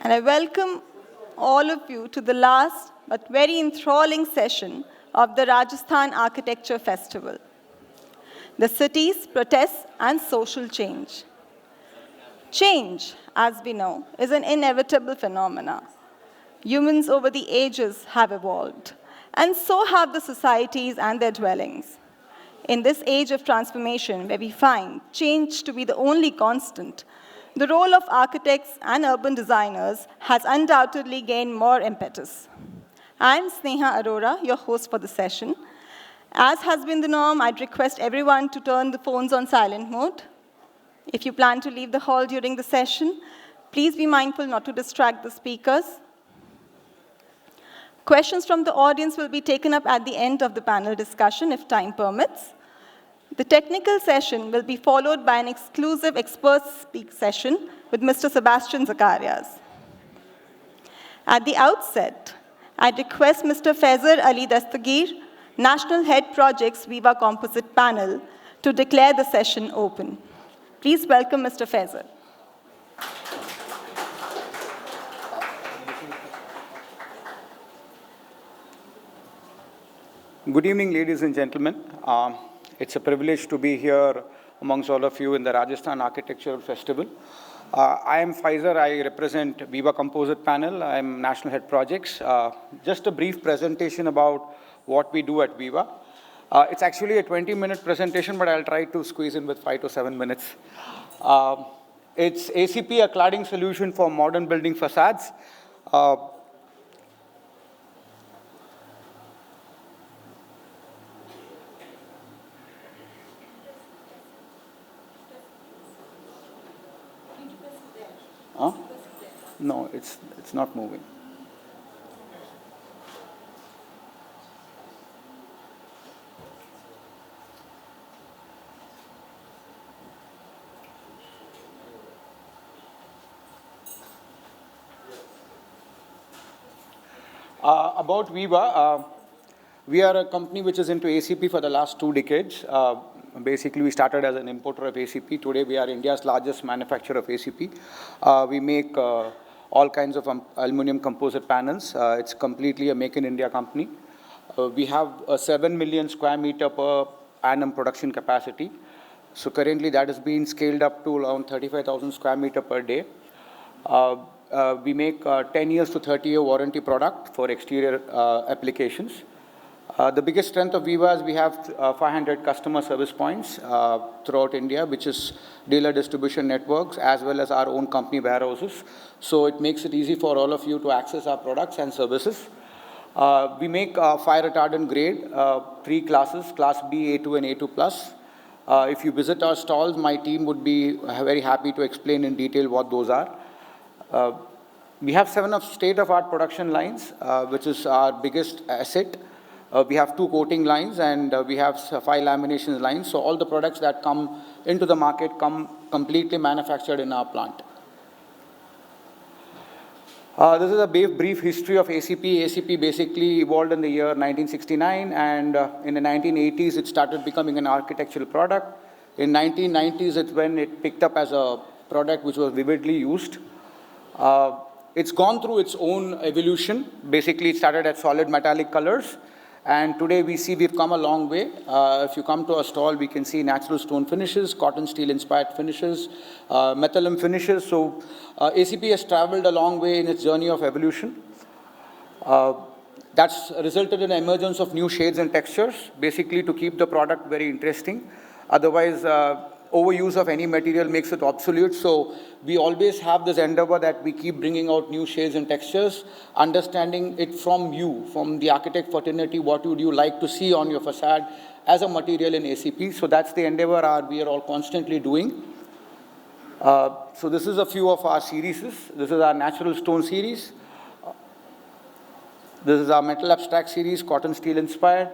and I welcome all of you to the last but very enthralling session of the Rajasthan Architecture Festival. The city's protests and social change. Change, as we know, is an inevitable phenomenon. Humans over the ages have evolved, and so have the societies and their dwellings. In this age of transformation, where we find change to be the only constant, the role of architects and urban designers has undoubtedly gained more impetus. I'm Sneha Arora, your host for the session. As has been the norm, I'd request everyone to turn the phones on silent mode. If you plan to leave the hall during the session, please be mindful not to distract the speakers. Questions from the audience will be taken up at the end of the panel discussion if time permits. The technical session will be followed by an exclusive experts speak session with Mr. Sebastian Zacharias. At the outset, I request Mr. Faizer Ali Dastagir, National Head Projects Viva Composite Panel, to declare the session open. Please welcome Mr. Faizer. Good evening, ladies and gentlemen. It's a privilege to be here amongst all of you in the Rajasthan Architectural Festival. I am Faizer. I represent Viva Composite Panel. I'm National Head Projects. Just a brief presentation about what we do at Viva. It's actually a 20-minute presentation, but I'll try to squeeze in with 5 to 7 minutes. It's ACP, a cladding solution for modern building facades. No, it's not moving. About Viva, we are a company which is into ACP for the last 2 decades. Basically, we started as an importer of ACP. Today, we are India's largest manufacturer of ACP. We make all kinds of aluminum composite panels. It's completely a Make in India company. We have a 7 million square meter per annum production capacity. So currently, that has been scaled up to around 35,000 square meter per day. We make 10 years to 30-year warranty product for exterior applications. The biggest strength of Viva is we have 500 customer service points throughout India, which is dealer distribution networks, as well as our own company warehouses. So it makes it easy for all of you to access our products and services. We make fire retardant grade, 3 classes, Class B, A2, and A2+. If you visit our stalls, my team would be very happy to explain in detail what those are. We have 7 state-of-art production lines, which is our biggest asset. We have 2 coating lines and we have 5 lamination lines. So all the products that come into the market come completely manufactured in our plant. This is a brief history of ACP. ACP basically evolved in the year 1969, and in the 1980s it started becoming an architectural product. In 1990s it's when it picked up as a product which was vividly used. It's gone through its own evolution. Basically it started at solid metallic colors. And today we see we've come a long way. If you come to our stall, we can see natural stone finishes, cotton steel inspired finishes, metallum finishes. So ACP has traveled a long way in its journey of evolution. That's resulted in the emergence of new shades and textures, basically to keep the product very interesting. Otherwise, overuse of any material makes it obsolete. So we always have this endeavor that we keep bringing out new shades and textures, understanding it from you, from the architect fraternity, what would you like to see on your facade as a material in ACP. So that's the endeavor we are all constantly doing. So this is a few of our series. This is our natural stone series. This is our metal abstract series, cotton steel inspired.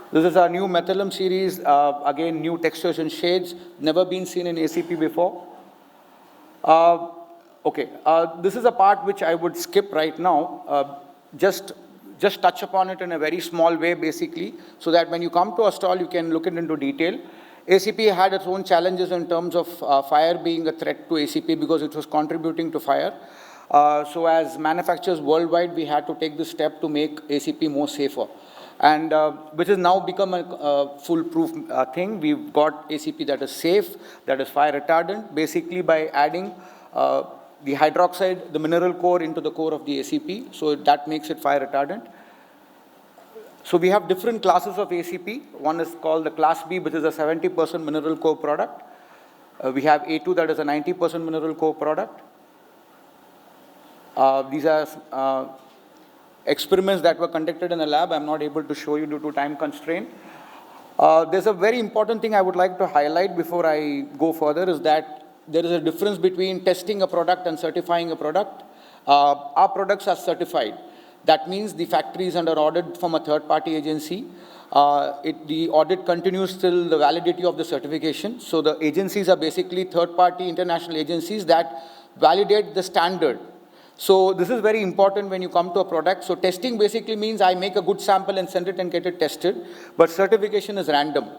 This is our new metallum series, again, new textures and shades, never been seen in ACP before. This is a part which I would skip right now, just touch upon it in a very small way, basically, so that when you come to a stall, you can look it into detail. ACP had its own challenges in terms of fire being a threat to ACP because it was contributing to fire. So as manufacturers worldwide, we had to take this step to make ACP more safer. And which has now become a foolproof thing. We've got ACP that is safe, that is fire retardant, basically by adding the hydroxide, the mineral core into the core of the ACP. So that makes it fire retardant. So we have different classes of ACP. One is called the class B, which is a 70% mineral core product. We have A2, that is a 90% mineral core product. These are experiments that were conducted in the lab. I'm not able to show you due to time constraint. There's a very important thing I would like to highlight before I go further is that there is a difference between testing a product and certifying a product. Our products are certified. That means the factory is under audit from a third-party agency. The audit continues till the validity of the certification. So the agencies are basically third-party international agencies that validate the standard. So this is very important when you come to a product. So testing basically means I make a good sample and send it and get it tested, but certification is random.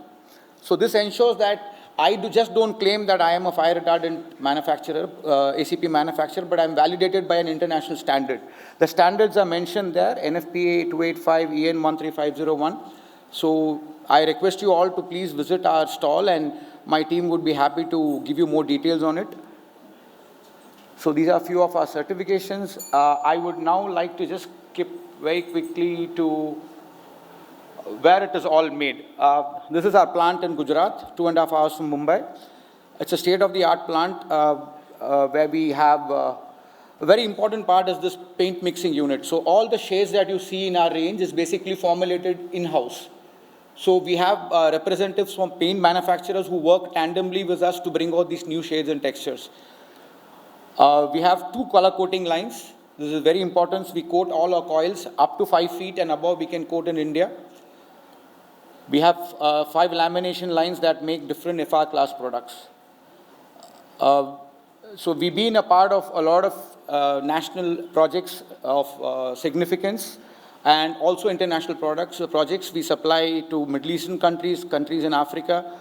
So this ensures that I just don't claim that I am a fire retardant manufacturer, ACP manufacturer, but I'm validated by an international standard. The standards are mentioned there, NFPA 285, EN 13501. So I request you all to please visit our stall and my team would be happy to give you more details on it. So these are a few of our certifications. I would now like to just skip very quickly to where it is all made. This is our plant in Gujarat, 2.5 hours from Mumbai. It's a state-of-the-art plant where we have a very important part is this paint mixing unit. So all the shades that you see in our range is basically formulated in-house. So we have representatives from paint manufacturers who work tandemly with us to bring out these new shades and textures. We have 2 color coating lines. This is very important. We coat all our coils up to 5 feet and above we can coat in India. We have 5 lamination lines that make different FR class products. So we've been a part of a lot of national projects of significance and also international projects we supply to Middle Eastern countries, countries in Africa.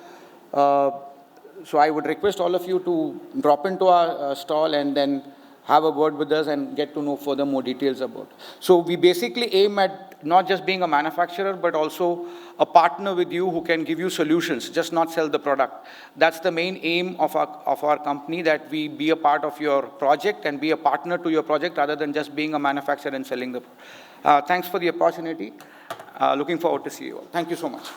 So I would request all of you to drop into our stall and then have a word with us and get to know further more details about. So we basically aim at not just being a manufacturer, but also a partner with you who can give you solutions, just not sell the product. That's the main aim of our company, that we be a part of your project and be a partner to your project rather than just being a manufacturer and selling the product. Thanks for the opportunity. Looking forward to see you all. Thank you so much.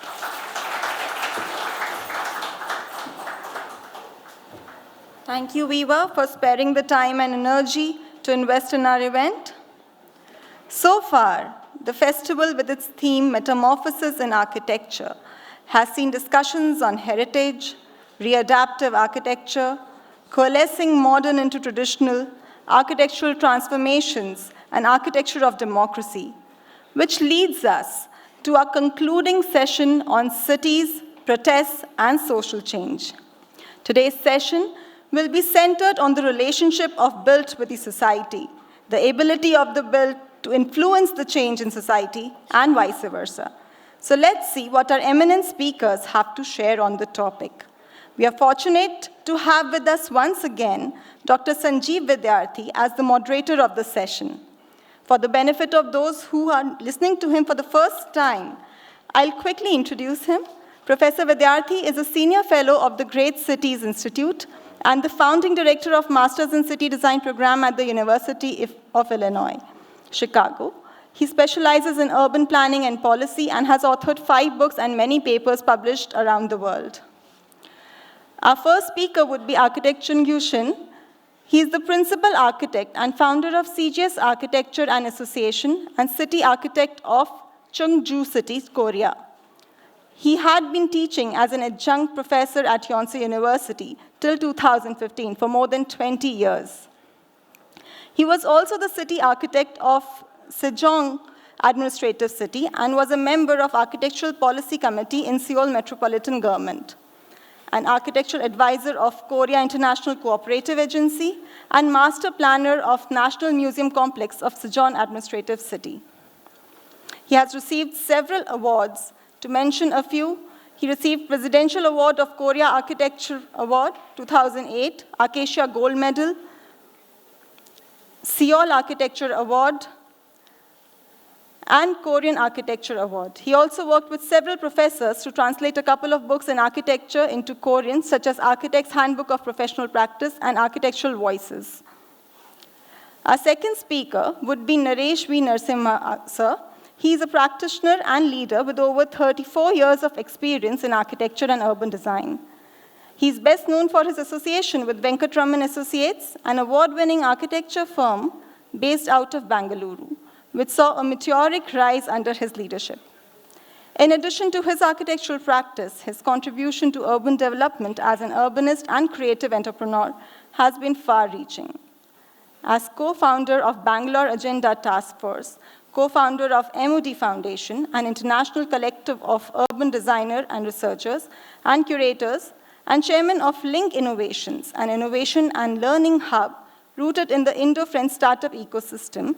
Thank you, Viva, for sparing the time and energy to invest in our event. So far, the festival with its theme Metamorphosis in Architecture has seen discussions on heritage, readaptive architecture, coalescing modern into traditional, architectural transformations, and architecture of democracy, which leads us to our concluding session on cities, protests, and social change. Today's session will be centered on the relationship of built with the society, the ability of the built to influence the change in society, and vice versa. So let's see what our eminent speakers have to share on the topic. We are fortunate to have with us once again Dr. Sanjeev Vidyarthi as the moderator of the session. For the benefit of those who are listening to him for the first time, I'll quickly introduce him. Professor Vidyarthi is a senior fellow of the Great Cities Institute and the founding director of Masters in City Design program at the University of Illinois, Chicago. He specializes in urban planning and policy and has authored 5 books and many papers published around the world. Our first speaker would be architect Chun Shin. He is the principal architect and founder of CGS Architecture and Association and city architect of Cheongju City, Korea. He had been teaching as an adjunct professor at Yonsei University till 2015 for more than 20 years. He was also the city architect of Sejong Administrative City and was a member of Architectural Policy Committee in Seoul Metropolitan Government, an architectural advisor of Korea International Cooperative Agency, and master planner of National Museum Complex of Sejong Administrative City. He has received several awards. To mention a few, He received Presidential Award of Korea Architecture Award 2008, Acacia Gold Medal, Seoul Architecture Award, and Korean Architecture Award. He also worked with several professors to translate a couple of books in architecture into Korean, such as Architect's Handbook of Professional Practice and Architectural Voices. Our second speaker would be Naresh V. Narasimhan, sir. He is a practitioner and leader with over 34 years of experience in architecture and urban design. He is best known for his association with Venkataramanan Associates, an award-winning architecture firm based out of Bengaluru, which saw a meteoric rise under his leadership. In addition to his architectural practice, his contribution to urban development as an urbanist and creative entrepreneur has been far-reaching. As co-founder of Bangalore Agenda Task Force, co-founder of MOD Foundation, an international collective of urban designers and researchers and curators, and chairman of Link Innovations, an innovation and learning hub rooted in the Indo-French startup ecosystem,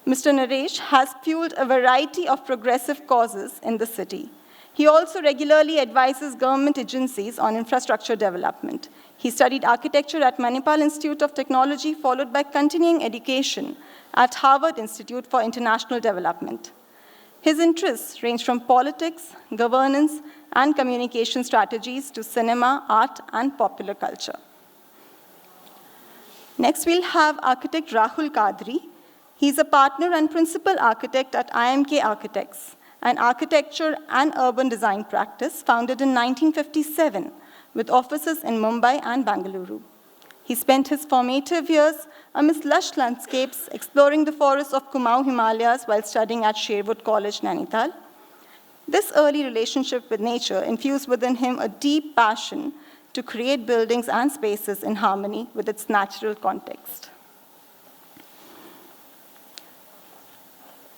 Mr. Naresh has fueled a variety of progressive causes in the city. He also regularly advises government agencies on infrastructure development. He studied architecture at Manipal Institute of Technology, followed by continuing education at Harvard Institute for International Development. His interests range from politics, governance, and communication strategies to cinema, art, and popular culture. Next, we'll have architect Rahul Kadri. He's a partner and principal architect at IMK Architects, an architecture and urban design practice founded in 1957 with offices in Mumbai and Bengaluru. He spent his formative years amidst lush landscapes, exploring the forests of Kumaon Himalayas while studying at Sherwood College, Nainital. This early relationship with nature infused within him a deep passion to create buildings and spaces in harmony with its natural context.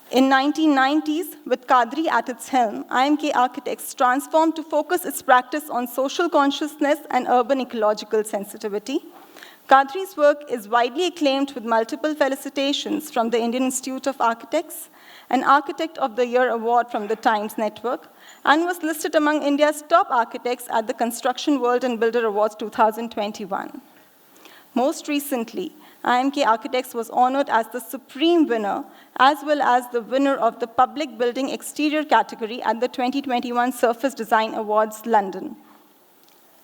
In 1990s, with Kadri at its helm, IMK Architects transformed to focus its practice on social consciousness and urban ecological sensitivity. Kadri's work is widely acclaimed with multiple felicitations from the Indian Institute of Architects, an Architect of the Year award from the Times Network, and was listed among India's top architects at the Construction World and Builder Awards 2021. Most recently, IMK Architects was honored as the supreme winner, as well as the winner of the Public Building Exterior category at the 2021 Surface Design Awards, London.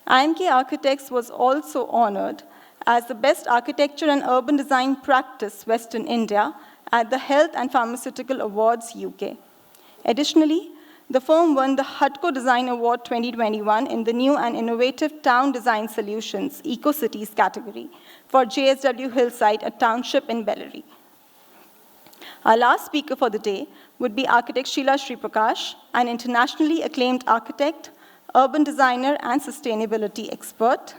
IMK Architects was also honored as the Best Architecture and Urban Design Practice, Western India, at the Health and Pharmaceutical Awards, UK. Additionally, the firm won the HUDCO Design Award 2021 in the New and Innovative Town Design Solutions, EcoCities category for JSW Hillside, a township in Bellary. Our last speaker for the day would be architect Sheila Prakash, an internationally acclaimed architect, urban designer, and sustainability expert.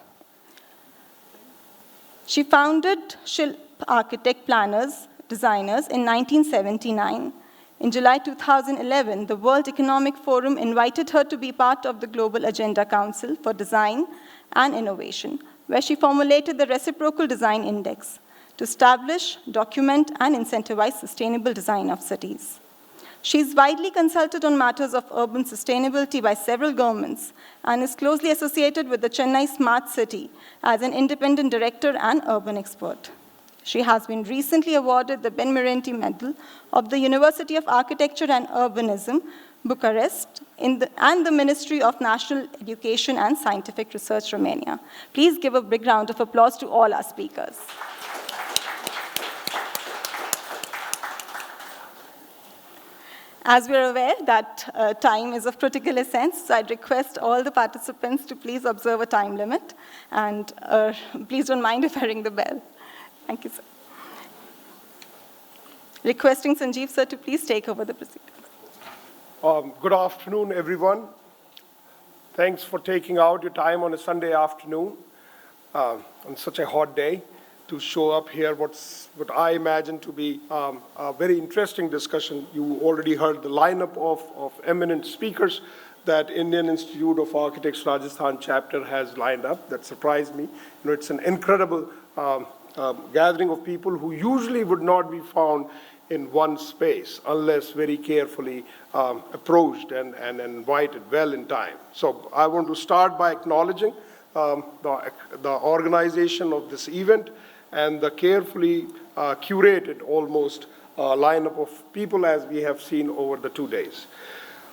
She founded Shilpa Architect Planners Designers in 1979. In July 2011, the World Economic Forum invited her to be part of the Global Agenda Council for Design and Innovation, where she formulated the Reciprocal Design Index to establish, document, and incentivize sustainable design of cities. She is widely consulted on matters of urban sustainability by several governments and is closely associated with the Chennai Smart City as an independent director and urban expert. She has been recently awarded the Ben Merenti Medal of the University of Architecture and Urbanism, Bucharest, and the Ministry of National Education and Scientific Research, Romania. Please give a big round of applause to all our speakers. As we're aware that time is of critical essence, so I'd request all the participants to please observe a time limit, and please don't mind if I ring the bell. Thank you, sir. Requesting Sanjeev, sir, to please take over the proceedings. Good afternoon, everyone. Thanks for taking out your time on a Sunday afternoon on such a hot day to show up here what I imagine to be a very interesting discussion. You already heard the lineup of eminent speakers that Indian Institute of Architects Rajasthan chapter has lined up. That surprised me. You know, it's an incredible gathering of people who usually would not be found in one space unless very carefully approached and invited well in time. So I want to start by acknowledging the organization of this event and the carefully curated almost lineup of people as we have seen over the 2 days.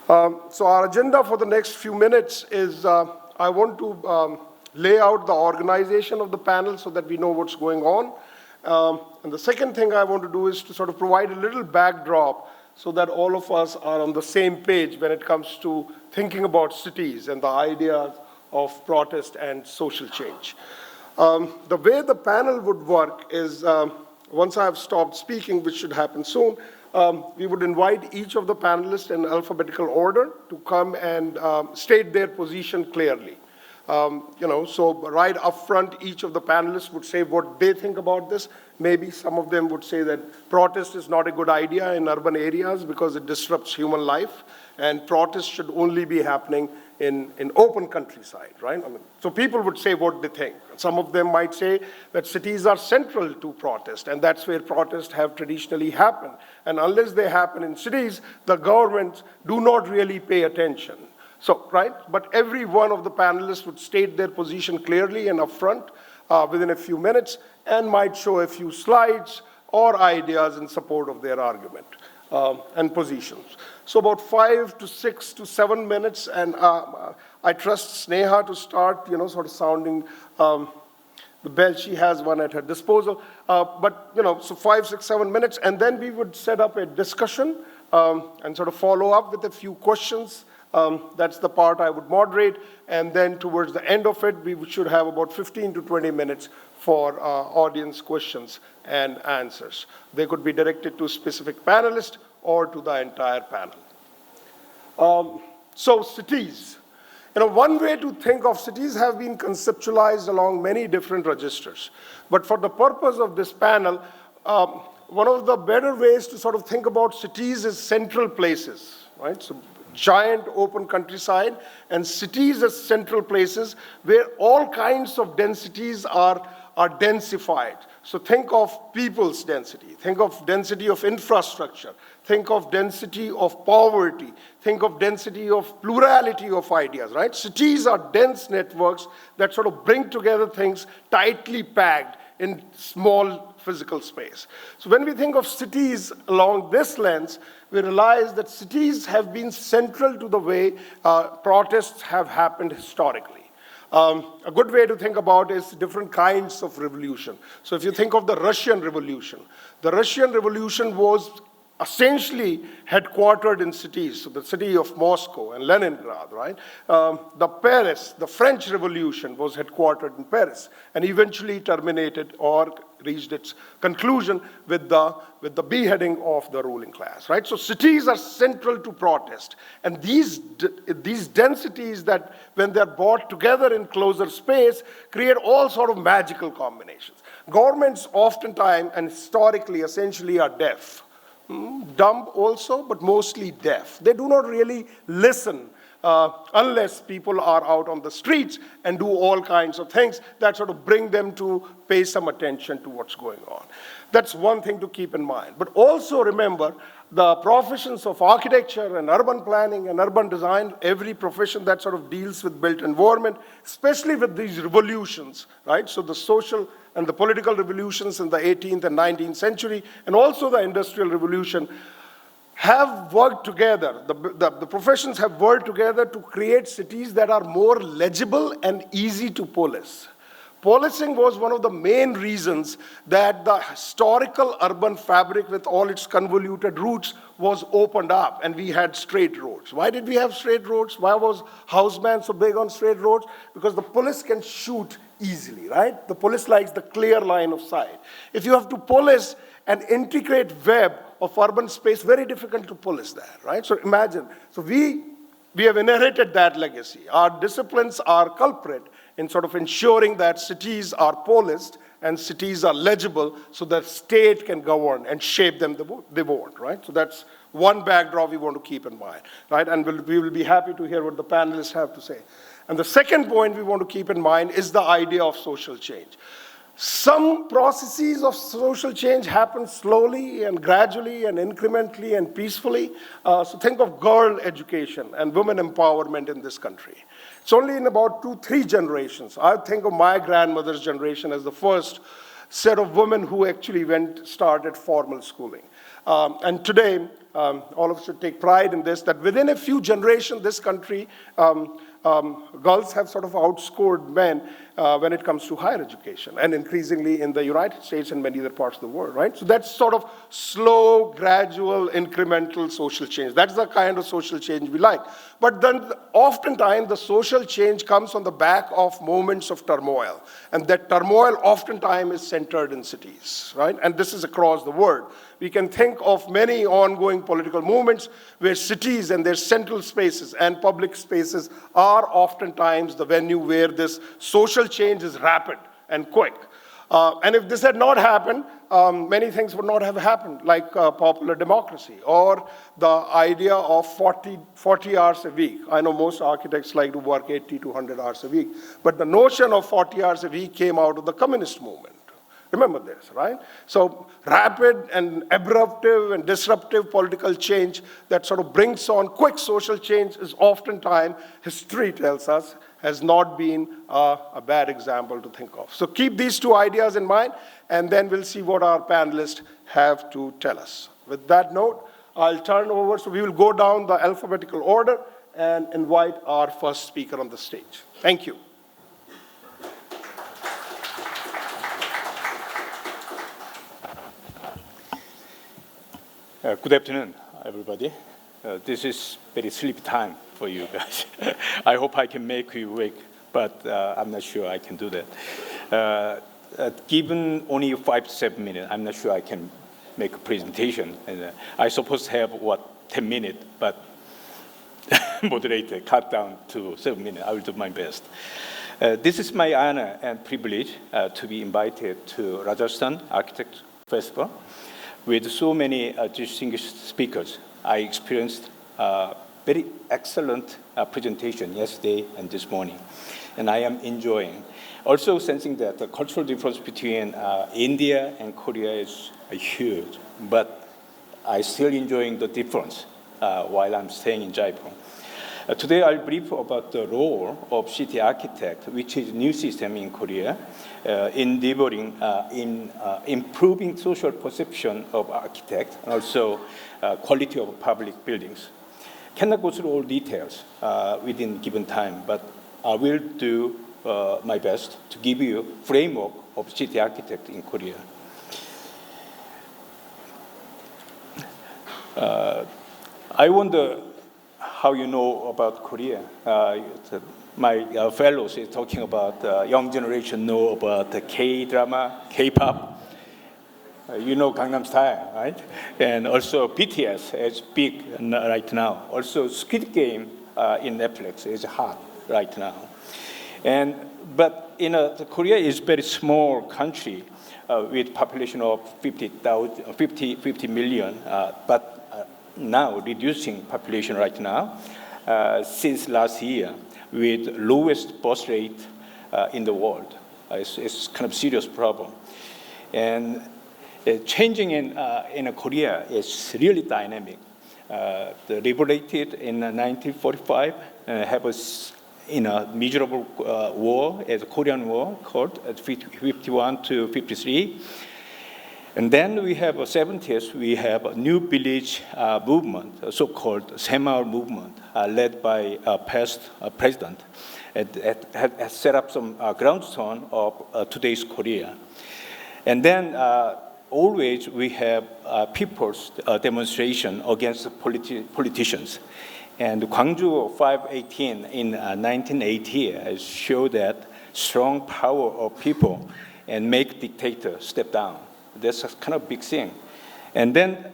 So our agenda for the next few minutes is I want to lay out the organization of the panel so that we know what's going on. And the second thing I want to do is to sort of provide a little backdrop so that all of us are on the same page when it comes to thinking about cities and the ideas of protest and social change. The way the panel would work is, once I have stopped speaking, which should happen soon, we would invite each of the panelists in alphabetical order to come and state their position clearly. So right up front, each of the panelists would say what they think about this. Maybe some of them would say that protest is not a good idea in urban areas because it disrupts human life, and protest should only be happening in open countryside, right? So people would say what they think. Some of them might say that cities are central to protest, and that's where protests have traditionally happened. And unless they happen in cities, the governments do not really pay attention. So, right, but every one of the panelists would state their position clearly and upfront within a few minutes and might show a few slides or ideas in support of their argument and positions. So about 5 to 6 to 7 minutes, and I trust Sneha to start, sort of sounding the bell. She has one at her disposal. So 5, 6, 7 minutes, and then we would set up a discussion and sort of follow up with a few questions. That's the part I would moderate, and then towards the end of it, we should have about 15 to 20 minutes for audience questions and answers. They could be directed to specific panelists or to the entire panel. So cities. One way to think of cities have been conceptualized along many different registers. But for the purpose of this panel, one of the better ways to sort of think about cities is central places, right? So giant open countryside and cities as central places where all kinds of densities are densified. So think of people's density, think of density of infrastructure, think of density of poverty, think of density of plurality of ideas, right? Cities are dense networks that sort of bring together things tightly packed in small physical space. So when we think of cities along this lens, we realize that cities have been central to the way protests have happened historically. A good way to think about is different kinds of revolution. So if you think of the Russian Revolution was essentially headquartered in cities, so the city of Moscow and Leningrad, right? The French Revolution was headquartered in Paris and eventually terminated or reached its conclusion with the beheading of the ruling class, right? So cities are central to protest, and these densities that, when they're brought together in closer space, create all sort of magical combinations. Governments oftentimes and historically essentially are deaf. Dumb also, but mostly deaf. They do not really listen unless people are out on the streets and do all kinds of things that sort of bring them to pay some attention to what's going on. That's one thing to keep in mind. But also remember the professions of architecture and urban planning and urban design, every profession that sort of deals with built environment, especially with these revolutions, right? So the social and the political revolutions in the 18th and 19th century, and also the Industrial Revolution, have worked together. The professions have worked together to create cities that are more legible and easy to police. Policing was one of the main reasons that the historical urban fabric with all its convoluted routes was opened up and we had straight roads. Why did we have straight roads? Why was Houseman so big on straight roads? Because the police can shoot easily, right? The police likes the clear line of sight. If you have to police an intricate web of urban space, very difficult to police that, right? So imagine, so we have inherited that legacy. Our disciplines are culprit in sort of ensuring that cities are policed and cities are legible so that state can govern and shape them they want, right? So that's one backdrop we want to keep in mind, right? And we will be happy to hear what the panelists have to say. And the second point we want to keep in mind is the idea of social change. Some processes of social change happen slowly and gradually and incrementally and peacefully. So think of girl education and women empowerment in this country. It's only in about 2-3 generations. I think of my grandmother's generation as the first set of women who actually started formal schooling. And today, all of us should take pride in this, that within a few generations, this country, girls have sort of outscored men when it comes to higher education, and increasingly in the United States and many other parts of the world, right? So that's sort of slow, gradual, incremental social change. That's the kind of social change we like. But then oftentimes the social change comes on the back of moments of turmoil. And that turmoil oftentimes is centered in cities, right? And this is across the world. We can think of many ongoing political movements where cities and their central spaces and public spaces are oftentimes the venue where this social change is rapid and quick. And if this had not happened, many things would not have happened, like popular democracy or the idea of 40 hours a week. I know most architects like to work 80 to 100 hours a week, but the notion of 40 hours a week came out of the communist movement. Remember this, right? So rapid and abruptive and disruptive political change that sort of brings on quick social change is oftentimes, history tells us, has not been a bad example to think of. So keep these two ideas in mind, and then we'll see what our panelists have to tell us. With that note, I'll turn over, so we will go down the alphabetical order and invite our first speaker on the stage. Thank you. Good afternoon, everybody. This is very sleepy time for you guys. I hope I can make you awake, but I'm not sure I can do that. Given only 5 to 7 minutes, I'm not sure I can make a presentation. And I supposed to have, 10 minutes, but moderator cut down to 7 minutes. I will do my best. This is my honor and privilege to be invited to Rajasthan Architecture Festival. With so many distinguished speakers, I experienced a very excellent presentation yesterday and this morning, and I am enjoying. Also sensing that the cultural difference between India and Korea is huge, but I still enjoying the difference while I'm staying in Jaipur. Today I'll brief about the role of city architect, which is a new system in Korea, endeavoring in improving social perception of architects and also quality of public buildings. Cannot go through all details within given time, but I will do my best to give you a framework of city architect in Korea. I wonder how you know about Korea. My fellows is talking about young generation know about the K-drama, K-pop. You know Gangnam Style, right? And also BTS is big right now. Also Squid Game in Netflix is hot right now. But Korea is a very small country with population of 50 million, but now reducing population right now since last year with lowest birth rate in the world. It's kind of serious problem. And changing in Korea is really dynamic. Liberated in 1945, have a miserable war, as a Korean War called 51 to 53. And then we have 70s, we have a new village movement, a so-called Semaul movement, led by a past president. It has set up some groundstone of today's Korea. And then always we have people's demonstration against politicians. And Gwangju 518 in 1980 showed that strong power of people and make dictators step down. That's a kind of big thing. And then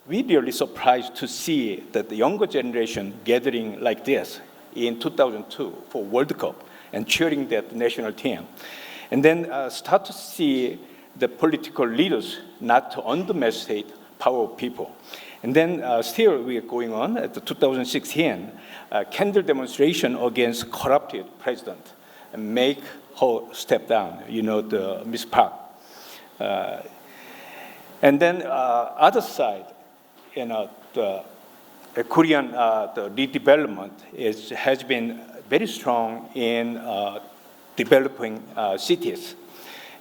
we really surprised to see that the younger generation gathering like this in 2002 for World Cup and cheering that national team. And then start to see the political leaders not to underestimate power of people. And then still we are going on at the 2016 candle demonstration against corrupted president and make whole step down, the Miss Park. And then other side, the Korean the redevelopment has been very strong in developing cities.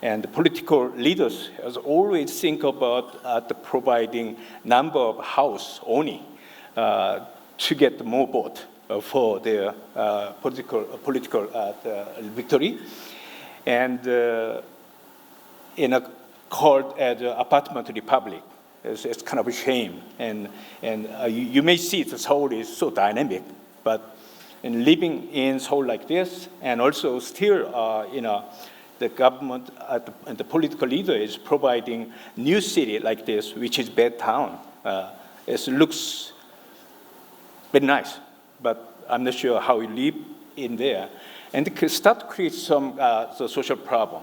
And the political leaders has always think about the providing number of house only to get more vote for their political victory. And called as apartment republic. It's kind of a shame. And you may see that Seoul is so dynamic, but in living in Seoul like this, and also still, the government and the political leader is providing new city like this, which is bad town. It looks very nice, but I'm not sure how we live in there. And it could start to create some the social problem,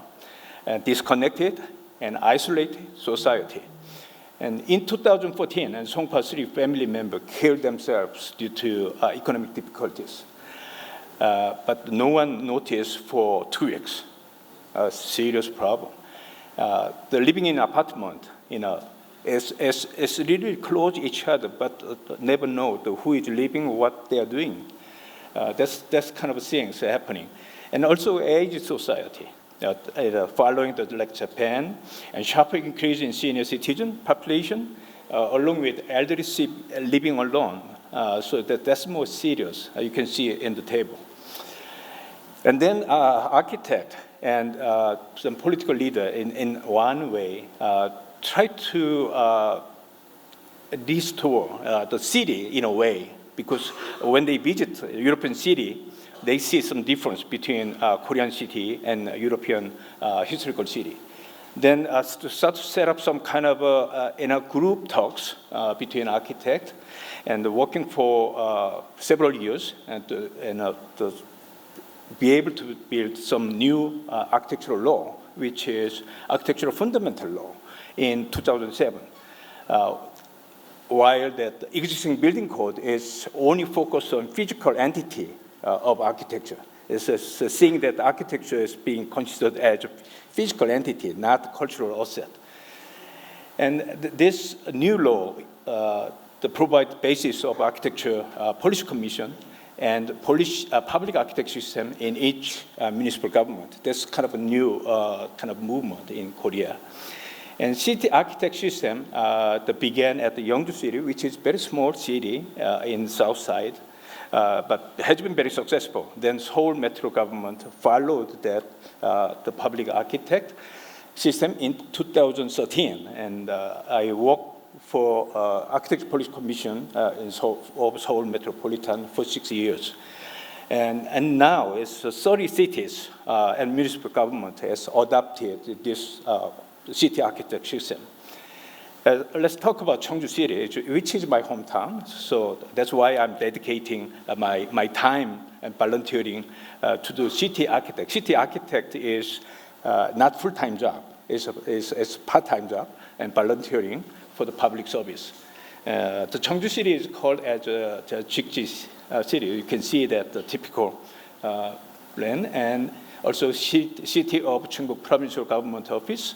disconnected and isolated society. And in 2014, and Songpa 3 family members killed themselves due to economic difficulties. But no one noticed for 2 weeks. A serious problem. The living in apartment, is really close to each other, but never know who is living, what they are doing. That's kind of things happening. And also aged society, following like Japan, and sharp increase in senior citizen population, along with elderly living alone. So that's more serious. You can see it in the table. And then architect and some political leader in one way try to restore the city in a way, because when they visit European city, they see some difference between Korean city and European historical city. Then to start to set up some kind of group talks between architects and working for several years and to be able to build some new architectural law, which is architectural fundamental law in 2007. While that existing building code is only focused on physical entity of architecture. It's a thing that architecture is being considered as a physical entity, not cultural asset. And this new law provides basis of architecture policy commission and Polish public architecture system in each municipal government. That's kind of a new kind of movement in Korea. And city architect system that began at the Yeongju city, which is a very small city in the south side, but has been very successful. Then Seoul Metro government followed that, the public architect system in 2013. And I worked for Architecture Policy Commission in Seoul Metropolitan for 6 years. And now it's 30 cities and municipal government has adopted this city architect system. Let's talk about Cheongju City, which is my hometown. So that's why I'm dedicating my time and volunteering to do city architect. City architect is not full-time job. It's a part-time job and volunteering for the public service. The Cheongju City is called as the Jikji City. You can see that the typical plan, and also City of Chungbuk Provincial Government Office.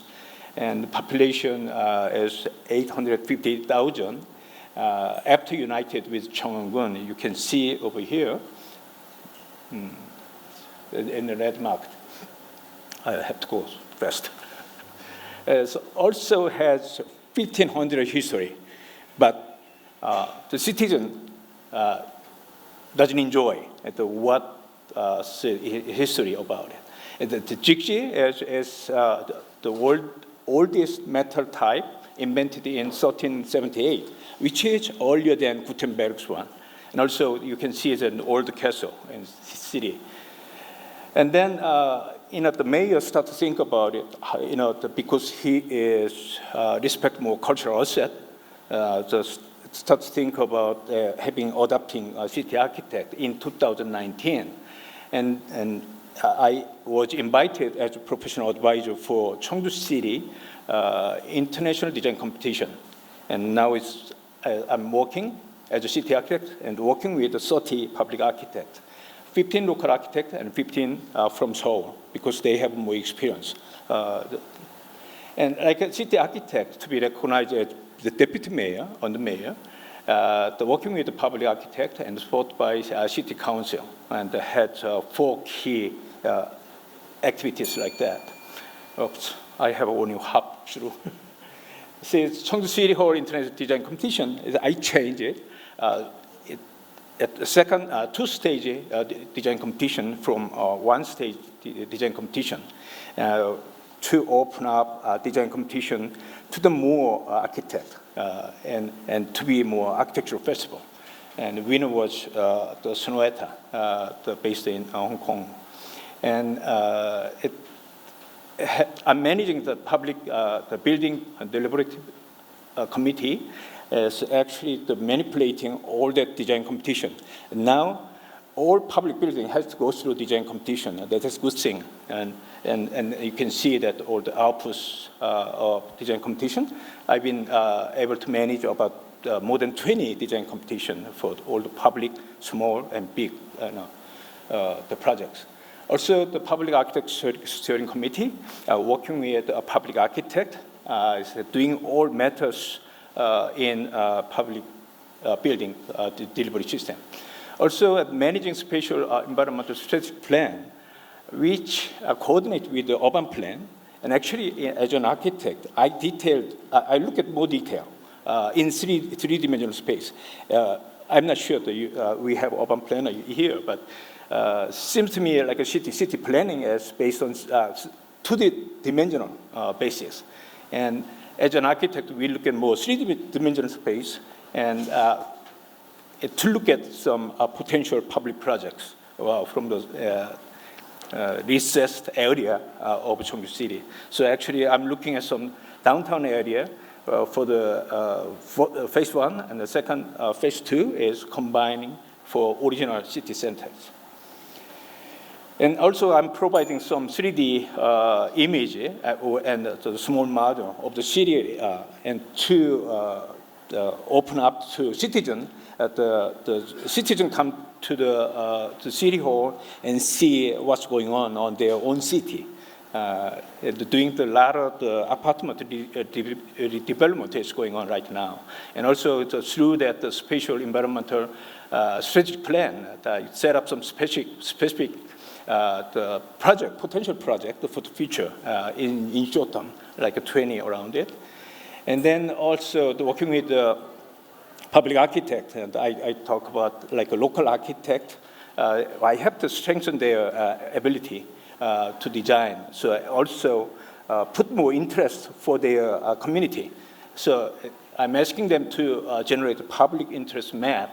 And the population is 850,000. After united with Cheongwon, you can see over here in the red mark. I have to go fast. It also has 1,500 history, but the citizen doesn't enjoy what history about it. And the Jikji is the world oldest metal type invented in 1378, which is earlier than Gutenberg's one. And also you can see it's an old castle in the city. And then, the mayor started to think about it, because he is respect more cultural asset, just start to think about adopting a city architect in 2019. And I was invited as a professional advisor for Cheongju City International Design Competition. And now I'm working as a city architect and working with 30 public architects 15 local architects and 15 from Seoul, because they have more experience. And like a city architect to be recognized as the deputy mayor or the mayor, working with the public architect and supported by city council, and had 4 key activities like that. Oops, I have only hop through. Since Cheongju City Hall International Design Competition, I changed it. At the second 2-stage design competition from 1-stage design competition to open up design competition to the more architect and to be more architectural festival. And the winner was the Sonata, based in Hong Kong. And I'm managing the public, the building deliberative committee is actually the manipulating all that design competition. Now, all public building has to go through design competition. That is a good thing. And you can see that all the outputs of design competition, I've been able to manage about more than 20 design competition for all the public, small and big, the projects. Also, the Public Architect Steering Committee, working with a public architect, is doing all matters in public building the delivery system. Also, managing spatial environmental strategic plan, which coordinate with the urban plan. And actually, as an architect, I look at more detail in three-dimensional space. I'm not sure that we have urban planner here, but seems to me like a city planning is based on two-dimensional basis. And as an architect, we look at more three-dimensional space and to look at some potential public projects from the recessed area of Cheongju City. So actually, I'm looking at some downtown area for the phase 1, and the second phase 2 is combining for original city centers. And also, I'm providing some 3D image and the small model of the city and to open up to citizens. The citizens come to the city hall and see what's going on their own city. Doing a lot of the apartment development is going on right now. And also through that the spatial environmental strategic plan, set up some specific the project, potential project for the future in short term, like 20 around it. And then also working with the public architect, and I talk about like a local architect. I have to strengthen their ability to design. So I also put more interest for their community. So I'm asking them to generate a public interest map,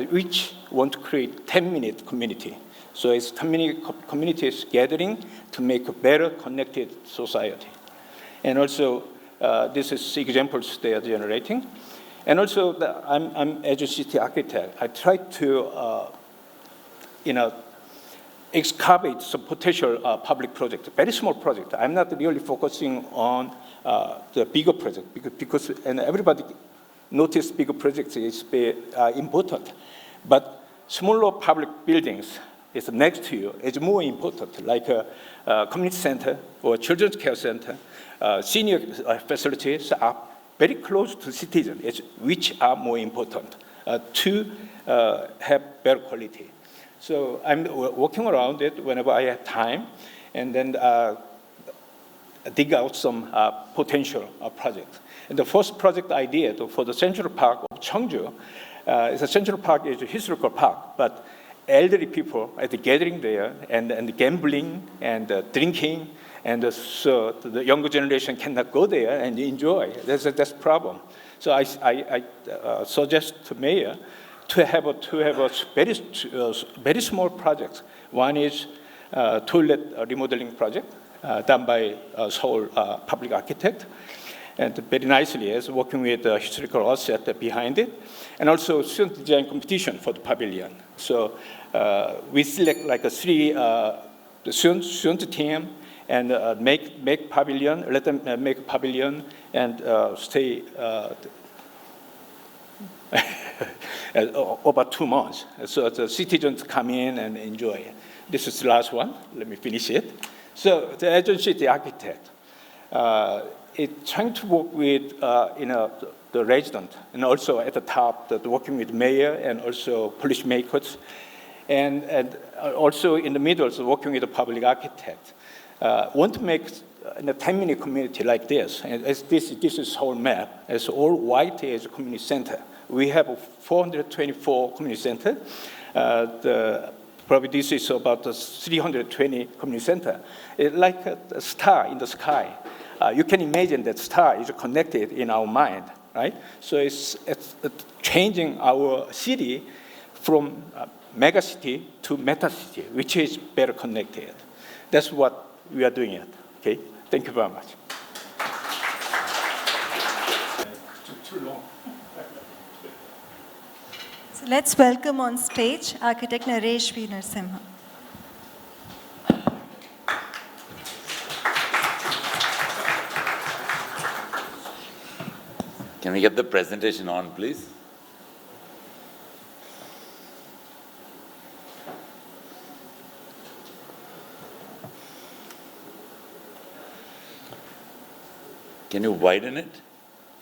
which want to create 10-minute community. So it's communities gathering to make a better connected society. And also, this is examples they are generating. And also, I'm as a city architect, I try to, excavate some potential public project, very small project. I'm not really focusing on the bigger project because and everybody notice bigger projects is important, but smaller public buildings is next to you is more important, like a community center or children's care center. Senior facilities are very close to citizens, which are more important to have better quality. So I'm working around it whenever I have time, and then dig out some potential projects. And the first project I did for the Central Park of Cheongju, the Central Park is a historical park, but elderly people are gathering there and gambling and drinking, and so the younger generation cannot go there and enjoy. That's a problem. So I suggest to mayor to have a very small project. One is toilet remodeling project done by Seoul public architect, and very nicely is working with the historical asset behind it, and also student design competition for the pavilion. So we select like a the student team and make pavilion, let them make pavilion and stay. about 2 months. So the citizens come in and enjoy. This is the last one. Let me finish it. So the agency, the architect, it's trying to work with the resident, and also at the top, working with mayor and also policymakers, and also in the middle, so working with the public architect. Want to make in a 10-minute community like this, and as this is whole map, as all white is a community center. We have 424 community centers. Probably this is about 320 community center. It's like a star in the sky. You can imagine that star is connected in our mind, right? So it's changing our city from mega city to meta city, which is better connected. That's what we are doing it. Okay, thank you very much. Too long. So let's welcome on stage architect Naresh V. Narasimhan. Can we get the presentation on, please? Can you widen it?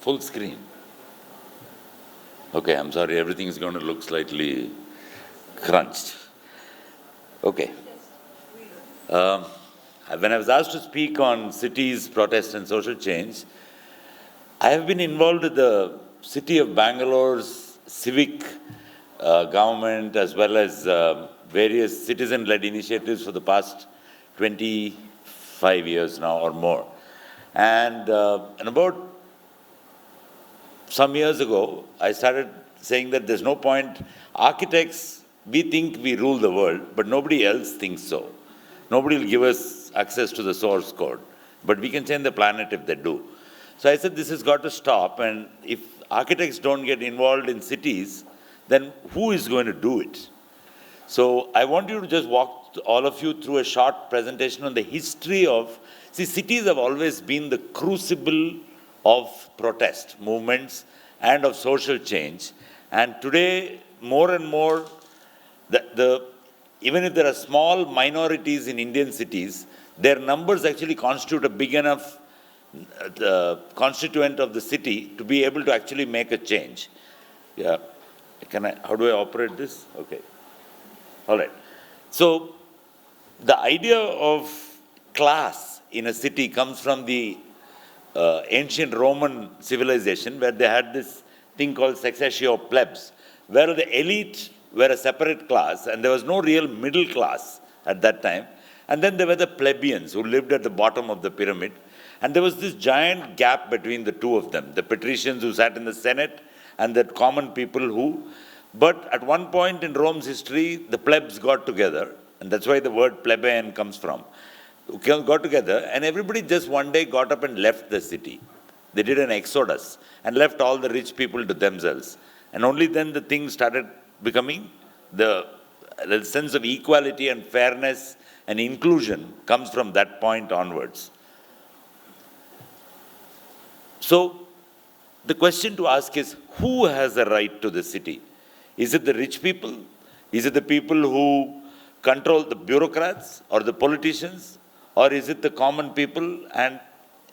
Full screen. Okay, I'm sorry, everything is going to look slightly crunched. Okay. When I was asked to speak on cities, protest and social change, I have been involved with the city of Bangalore's civic government as well as various citizen-led initiatives for the past 25 years now or more. And about some years ago, I started saying that there's no point. Architects, we think we rule the world, but nobody else thinks so. Nobody will give us access to the source code, but we can change the planet if they do. So I said this has got to stop, and if architects don't get involved in cities, then who is going to do it? So I want you to just walk all of you through a short presentation on the history of, cities have always been the crucible of protest movements and of social change. And today, more and more, even if there are small minorities in Indian cities, their numbers actually constitute a big enough constituent of the city to be able to actually make a change. Yeah. How do I operate this? Okay. All right. So the idea of class in a city comes from the ancient Roman civilization, where they had this thing called sexatio plebs, where the elite were a separate class and there was no real middle class at that time. And then there were the plebeians who lived at the bottom of the pyramid. And there was this giant gap between the two of them, the patricians who sat in the Senate and the common people who, but at one point in Rome's history, the plebs got together, and that's why the word plebeian comes from, got together, and everybody just one day got up and left the city. They did an exodus and left all the rich people to themselves. And only then the thing started becoming, the sense of equality and fairness and inclusion comes from that point onwards. So the question to ask is, who has the right to the city? Is it the rich people? Is it the people who control the bureaucrats or the politicians? Or is it the common people and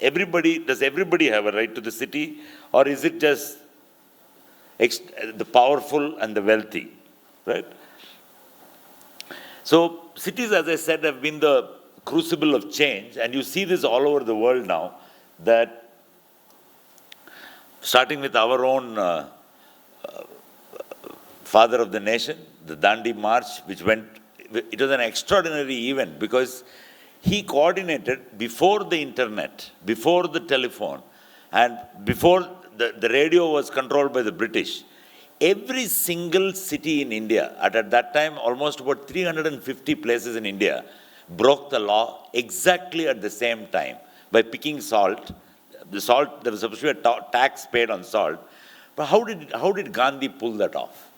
everybody? Does everybody have a right to the city? Or is it just the powerful and the wealthy, right? So cities, as I said, have been the crucible of change, and you see this all over the world now, that starting with our own father of the nation, the Dandi March, which went, it was an extraordinary event because he coordinated before the internet, before the telephone, and before the radio was controlled by the British. Every single city in India, at that time, almost about 350 places in India, broke the law exactly at the same time by picking salt. The salt, there was supposed to be a tax paid on salt. But how did Gandhi pull that off?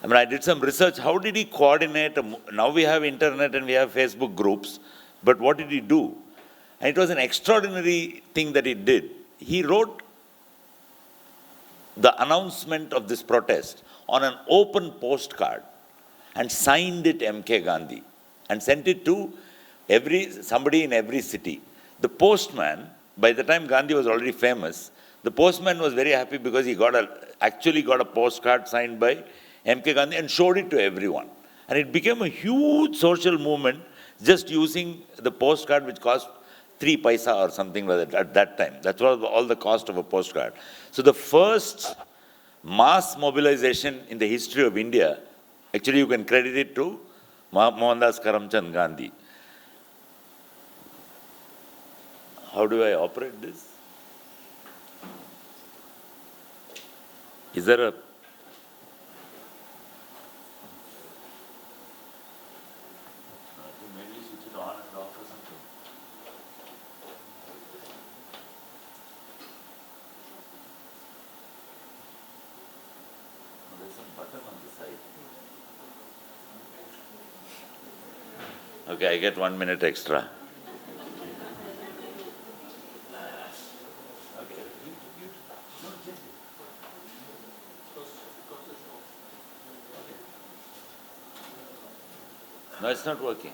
I mean, I did some research. How did he coordinate? Now we have internet and we have Facebook groups, but what did he do? And it was an extraordinary thing that he did. He wrote the announcement of this protest on an open postcard and signed it M.K. Gandhi and sent it to somebody in every city. The postman, by the time Gandhi was already famous, the postman was very happy because he actually got a postcard signed by M.K. Gandhi and showed it to everyone. And it became a huge social movement just using the postcard, which cost 3 paisa or something like that at that time. That was all the cost of a postcard. So the first mass mobilization in the history of India, actually you can credit it to Mohandas Karamchand Gandhi. How do I operate this? Is there a... Maybe switch it on and off or something. There's some button on the side. Okay, I get 1 minute extra. No, it's not working.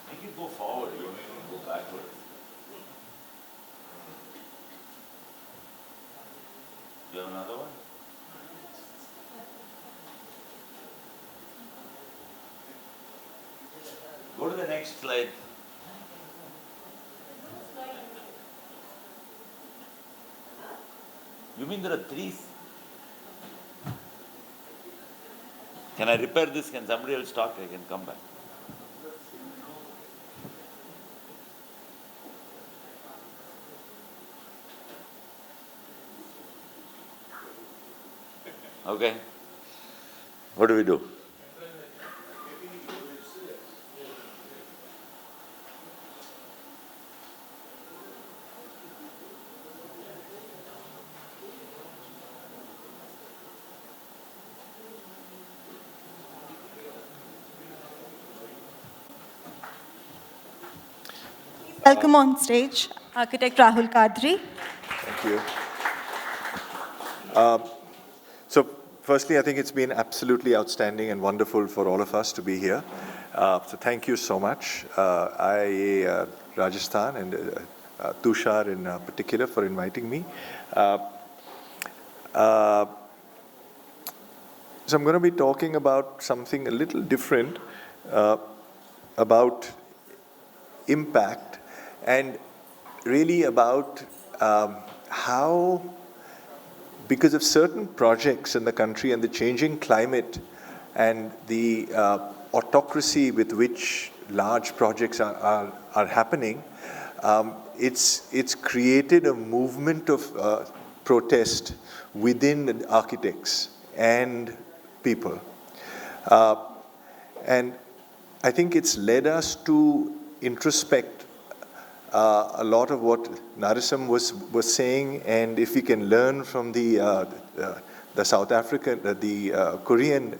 Make it go forward, you make it go backwards. Do you have another one? Go to the next slide. You mean there are 3? Can I repair this? Can somebody else talk? I can come back. Okay. What do we do? Welcome on stage, architect Rahul Kadri. Thank you. So firstly, I think it's been absolutely outstanding and wonderful for all of us to be here. So thank you so much. Rajasthan and Tushar in particular for inviting me. So I'm going to be talking about something a little different, about impact, and really about how, because of certain projects in the country and the changing climate and the autocracy with which large projects are happening, it's created a movement of protest within architects and people. And I think it's led us to introspect a lot of what Narasimhan was saying, and if we can learn from the South African, the Korean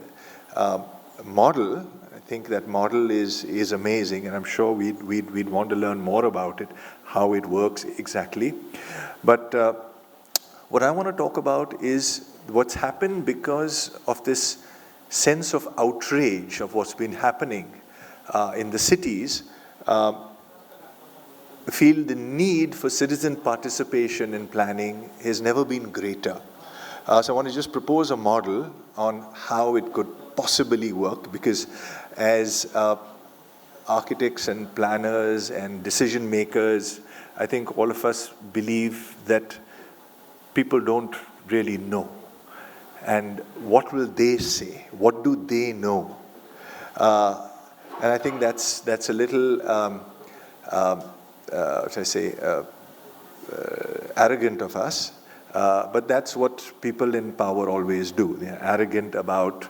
model, I think that model is amazing, and I'm sure we'd want to learn more about it, how it works exactly. But what I want to talk about is what's happened because of this sense of outrage of what's been happening in the cities. Feel the need for citizen participation in planning has never been greater. So I want to just propose a model on how it could possibly work, because as architects and planners and decision makers, I think all of us believe that people don't really know. And what will they say? What do they know? And I think that's a little arrogant of us, but that's what people in power always do. They're arrogant about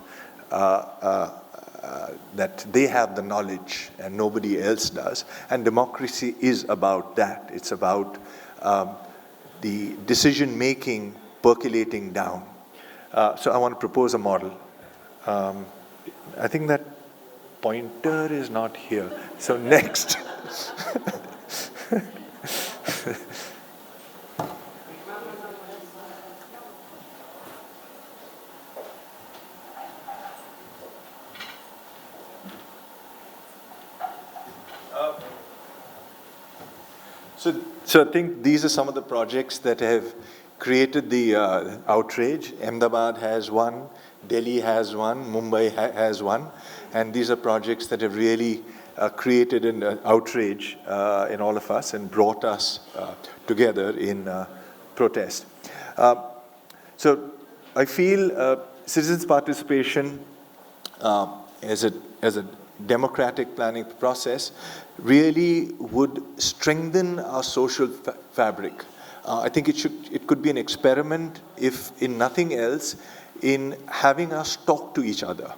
that they have the knowledge and nobody else does. And democracy is about that. It's about the decision-making percolating down. So I want to propose a model. I think that pointer is not here. So next. So I think these are some of the projects that have created the outrage. Ahmedabad has one, Delhi has one, Mumbai has one, and these are projects that have really created an outrage in all of us and brought us together in protest. So I feel citizens' participation as a democratic planning process really would strengthen our social fabric. I think it could be an experiment, if in nothing else, in having us talk to each other.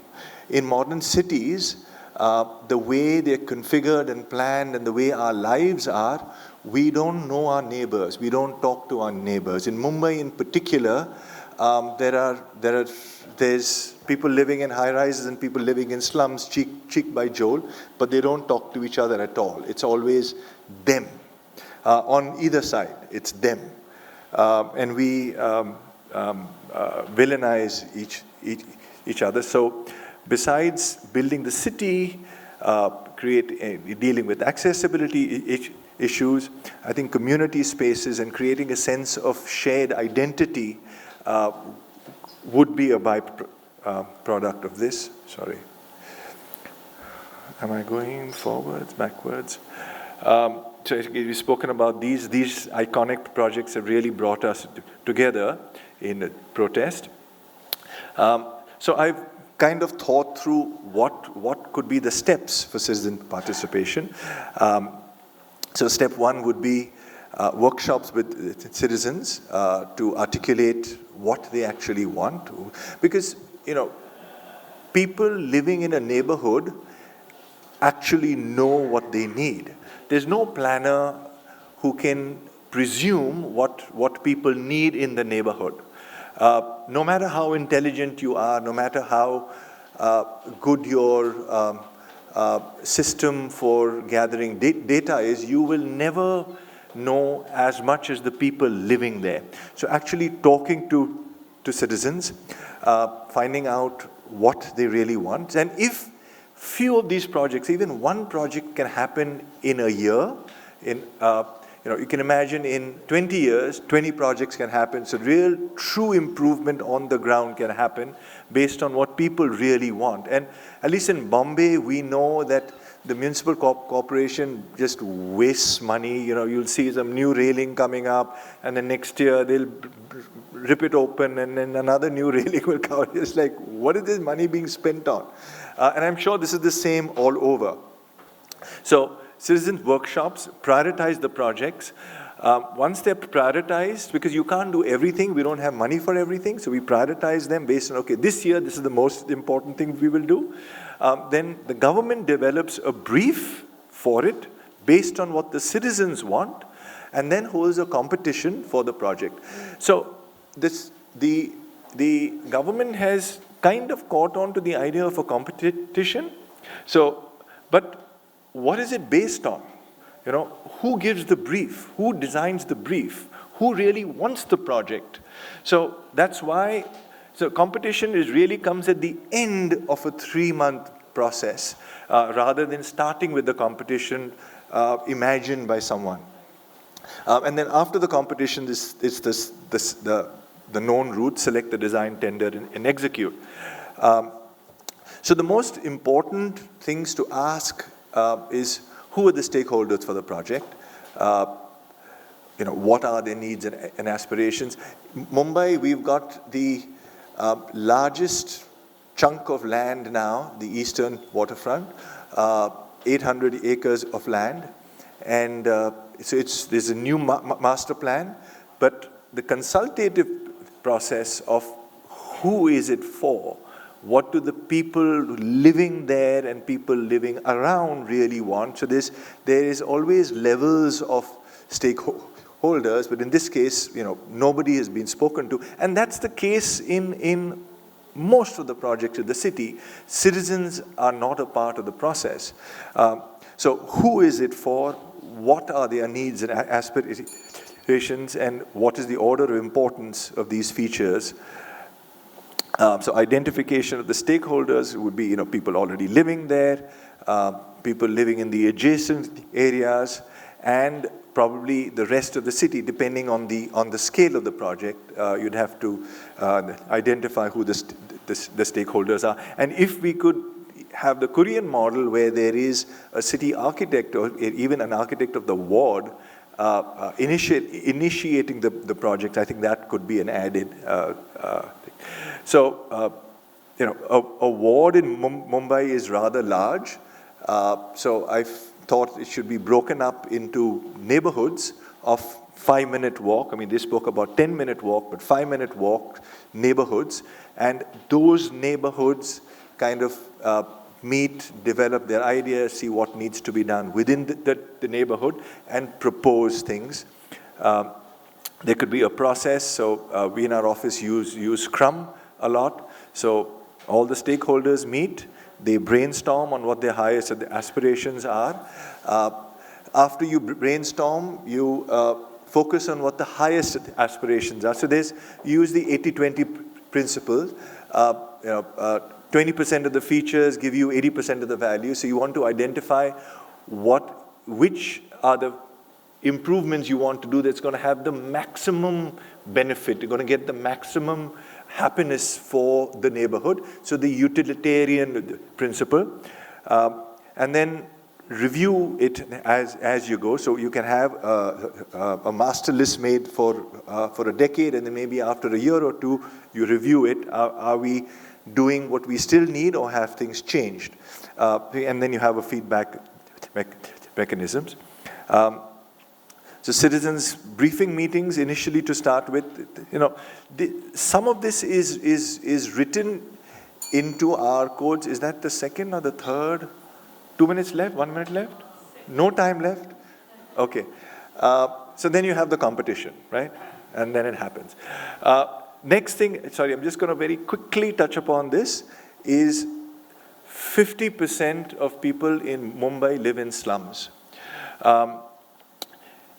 In modern cities, the way they're configured and planned and the way our lives are, we don't know our neighbors. We don't talk to our neighbors. In Mumbai in particular, there's people living in high-rises and people living in slums, cheek by jowl, but they don't talk to each other at all. It's always them. On either side, it's them. And we villainize each other. So besides building the city, dealing with accessibility issues, I think community spaces and creating a sense of shared identity would be a byproduct of this. Sorry. Am I going forwards, backwards? So we've spoken about these iconic projects have really brought us together in protest. So I've kind of thought through what could be the steps for citizen participation. So step one would be workshops with citizens to articulate what they actually want. Because, people living in a neighborhood actually know what they need. There's no planner who can presume what people need in the neighborhood. No matter how intelligent you are, no matter how good your system for gathering data is, you will never know as much as the people living there. So actually talking to citizens, finding out what they really want. And if few of these projects, even one project can happen in a year, you can imagine in 20 years, 20 projects can happen. So real, true improvement on the ground can happen based on what people really want. And at least in Bombay, we know that the municipal corporation just wastes money. You'll see some new railing coming up, and then next year they'll rip it open, and then another new railing will come. It's like, what is this money being spent on? And I'm sure this is the same all over. So citizen workshops, prioritize the projects. Once they're prioritized, because you can't do everything, we don't have money for everything, so we prioritize them based on, okay, this year, this is the most important thing we will do. Then the government develops a brief for it based on what the citizens want, and then holds a competition for the project. So the government has kind of caught on to the idea of a competition. So, but what is it based on? Who gives the brief? Who designs the brief? Who really wants the project? So that's why, competition really comes at the end of a 3-month process, rather than starting with the competition imagined by someone. And then after the competition, it's the known route: select the design, tender, and execute. So the most important things to ask is, who are the stakeholders for the project? What are their needs and aspirations? Mumbai, we've got the largest chunk of land now, the eastern waterfront, 800 acres of land. And so there's a new master plan, but the consultative process of who is it for? What do the people living there and people living around really want? So there is always levels of stakeholders, but in this case, nobody has been spoken to. And that's the case in most of the projects in the city. Citizens are not a part of the process. So who is it for? What are their needs and aspirations? And what is the order of importance of these features? So identification of the stakeholders would be, people already living there, people living in the adjacent areas, and probably the rest of the city, depending on the scale of the project. You'd have to identify who the stakeholders are. And if we could have the Korean model where there is a city architect or even an architect of the ward initiating the project, I think that could be an added thing. So, a ward in Mumbai is rather large. So I thought it should be broken up into neighborhoods of 5-minute walk. I mean, they spoke about 10-minute walk, but 5-minute walk neighborhoods. And those neighborhoods kind of meet, develop their ideas, see what needs to be done within the neighborhood, and propose things. There could be a process. So we in our office use Scrum a lot. So all the stakeholders meet, they brainstorm on what their highest aspirations are. After you brainstorm, you focus on what the highest aspirations are. So you use the 80-20 principle. 20% of the features give you 80% of the value. So you want to identify which are the improvements you want to do that's going to have the maximum benefit. You're going to get the maximum happiness for the neighborhood. So the utilitarian principle. And then review it as you go. So you can have a master list made for a decade, and then maybe after a year or two, you review it. Are we doing what we still need, or have things changed? And then you have a feedback mechanisms. So citizens briefing meetings initially to start with, some of this is written into our codes. Is that the second or the third? 2 minutes left, 1 minute left? No time left? Okay. So then you have the competition, right? And then it happens. Next thing, sorry, I'm just going to very quickly touch upon this, is 50% of people in Mumbai live in slums.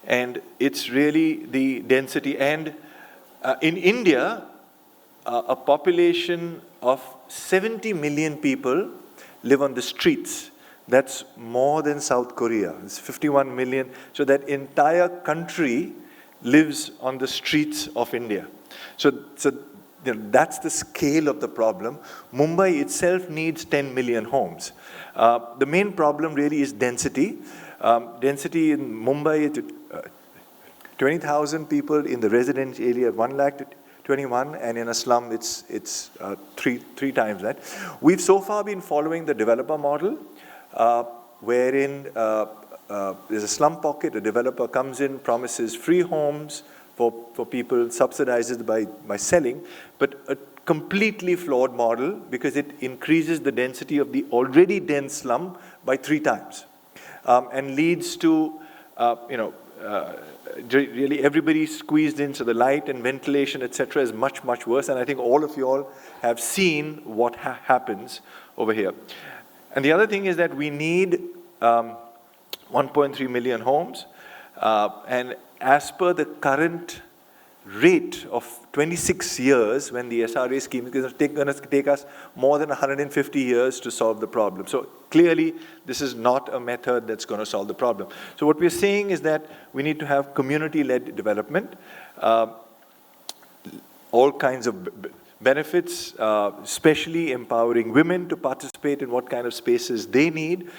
And it's really the density. And in India, a population of 70 million people live on the streets. That's more than South Korea. It's 51 million. So that entire country lives on the streets of India. So that's the scale of the problem. Mumbai itself needs 10 million homes. The main problem really is density. Density in Mumbai is 20,000 people in the residential area, 1,21,000, and in a slum it's three times that. We've so far been following the developer model, wherein there's a slum pocket, a developer comes in, promises free homes for people, subsidizes by selling, but a completely flawed model because it increases the density of the already dense slum by 3 times, and leads to, really everybody squeezed in, so the light and ventilation, etc., is much, much worse. And I think all of you all have seen what happens over here. And the other thing is that we need 1.3 million homes, and as per the current rate of 26 years, when the SRA scheme is going to take us more than 150 years to solve the problem. So clearly, this is not a method that's going to solve the problem. So what we're saying is that we need to have community-led development, all kinds of benefits, especially empowering women to participate in what kind of spaces they need.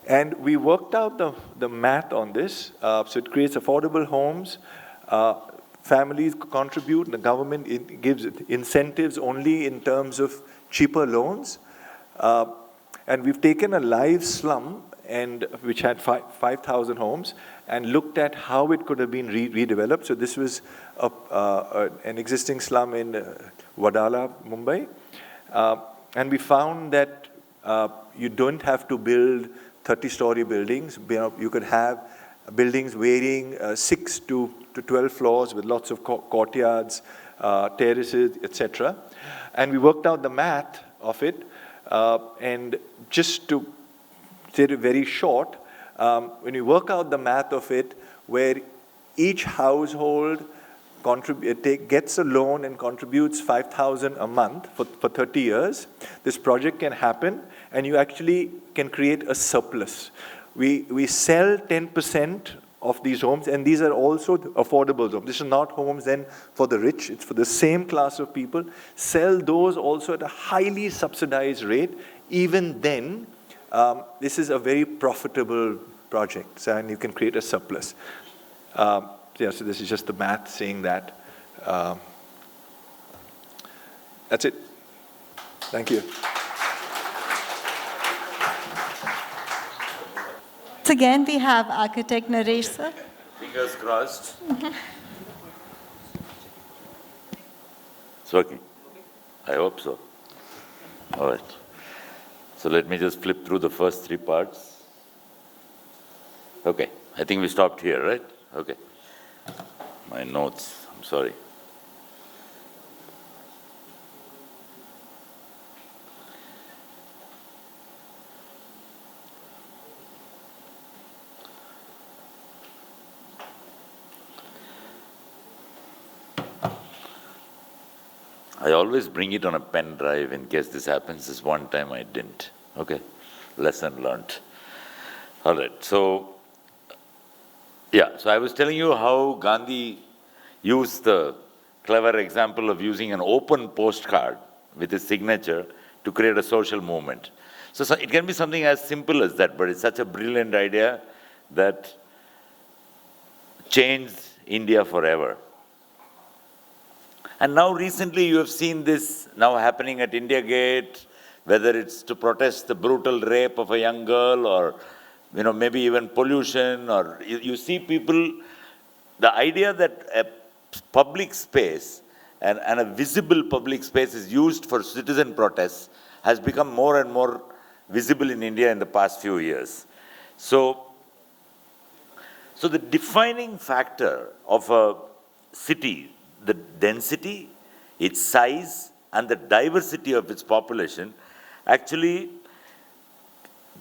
And we worked out the math on this. So it creates affordable homes. Families contribute. The government gives incentives only in terms of cheaper loans. And we've taken a live slum, which had 5,000 homes, and looked at how it could have been redeveloped. So this was an existing slum in Wadala, Mumbai. And we found that you don't have to build 30-story buildings. You could have buildings varying 6 to 12 floors with lots of courtyards, terraces, etc. And we worked out the math of it. And just to say it very short, when you work out the math of it, where each household gets a loan and contributes 5,000 a month for 30 years, this project can happen, and you actually can create a surplus. we sell 10% of these homes, and these are also affordable homes. This is not homes then for the rich, it's for the same class of people. Sell those also at a highly subsidized rate. Even then, this is a very profitable project, so, and you can create a surplus. Yeah, so this is just the math saying that. That's it. Thank you. Once again, we have architect Naresh, sir. Fingers crossed. It's working. I hope so. All right. So let me just flip through the first three parts. Okay. I think we stopped here, right? Okay. My notes. I'm sorry. I always bring it on a pen drive in case this happens. This one time I didn't. Okay, lesson learned. All right, so, yeah, so I was telling you how Gandhi used the clever example of using an open postcard with his signature to create a social movement. So it can be something as simple as that, but it's such a brilliant idea that changed India forever. And now recently you have seen this now happening at India Gate, whether it's to protest the brutal rape of a young girl or, you know, maybe even pollution, or you see people, the idea that a public space and a visible public space is used for citizen protests has become more and more visible in India in the past few years. So the defining factor of a city, the density, its size, and the diversity of its population actually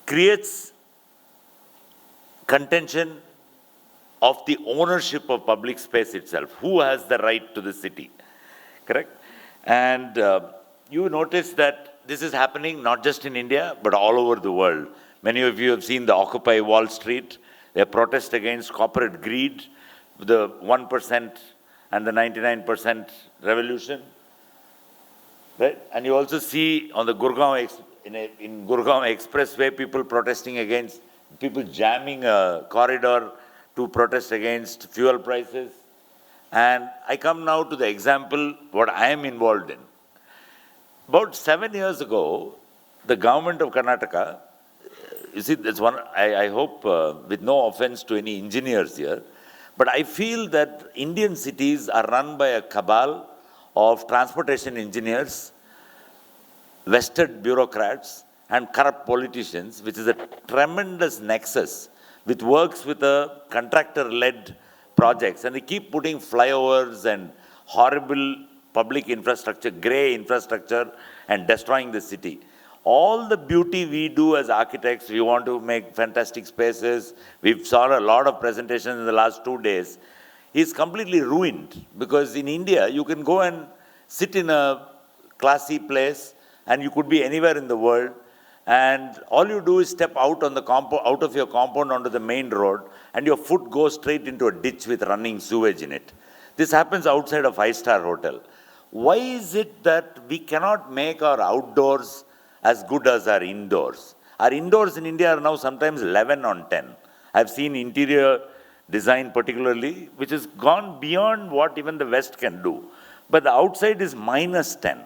creates contention of the ownership of public space itself. Who has the right to the city? Correct? And you notice that this is happening not just in India, but all over the world. Many of you have seen the Occupy Wall Street, their protest against corporate greed, the 1% and the 99% revolution, right? And you also see on the Gurgaon, in Gurgaon Expressway, people protesting against, people jamming a corridor to protest against fuel prices. And I come now to the example, what I am involved in. About 7 years ago, the government of Karnataka, you see, that's one, I hope, with no offense to any engineers here, but I feel that Indian cities are run by a cabal of transportation engineers, vested bureaucrats, and corrupt politicians, which is a tremendous nexus, which works with a contractor-led projects. And they keep putting flyovers and horrible public infrastructure, grey infrastructure, and destroying the city. All the beauty we do as architects, we want to make fantastic spaces. We've saw a lot of presentations in the last 2 days. Is completely ruined because in India, you can go and sit in a classy place and you could be anywhere in the world. And all you do is step out on the out of your compound onto the main road and your foot goes straight into a ditch with running sewage in it. This happens outside a 5-star hotel. Why is it that we cannot make our outdoors as good as our indoors? Our indoors in India are now sometimes 11 on 10. I've seen interior design particularly, which has gone beyond what even the West can do. But the outside is -10,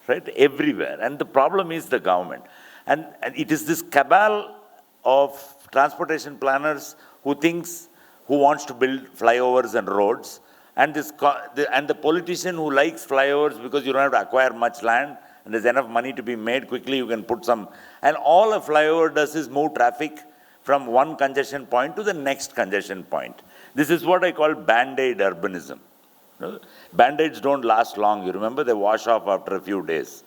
right, everywhere. And the problem is the government. And it is this cabal of transportation planners who wants to build flyovers and roads, and the politician who likes flyovers because you don't have to acquire much land, and there's enough money to be made quickly, you can put some, and all a flyover does is move traffic from one congestion point to the next congestion point. This is what I call band-aid urbanism. Band-aids don't last long, you remember, they wash off after a few days.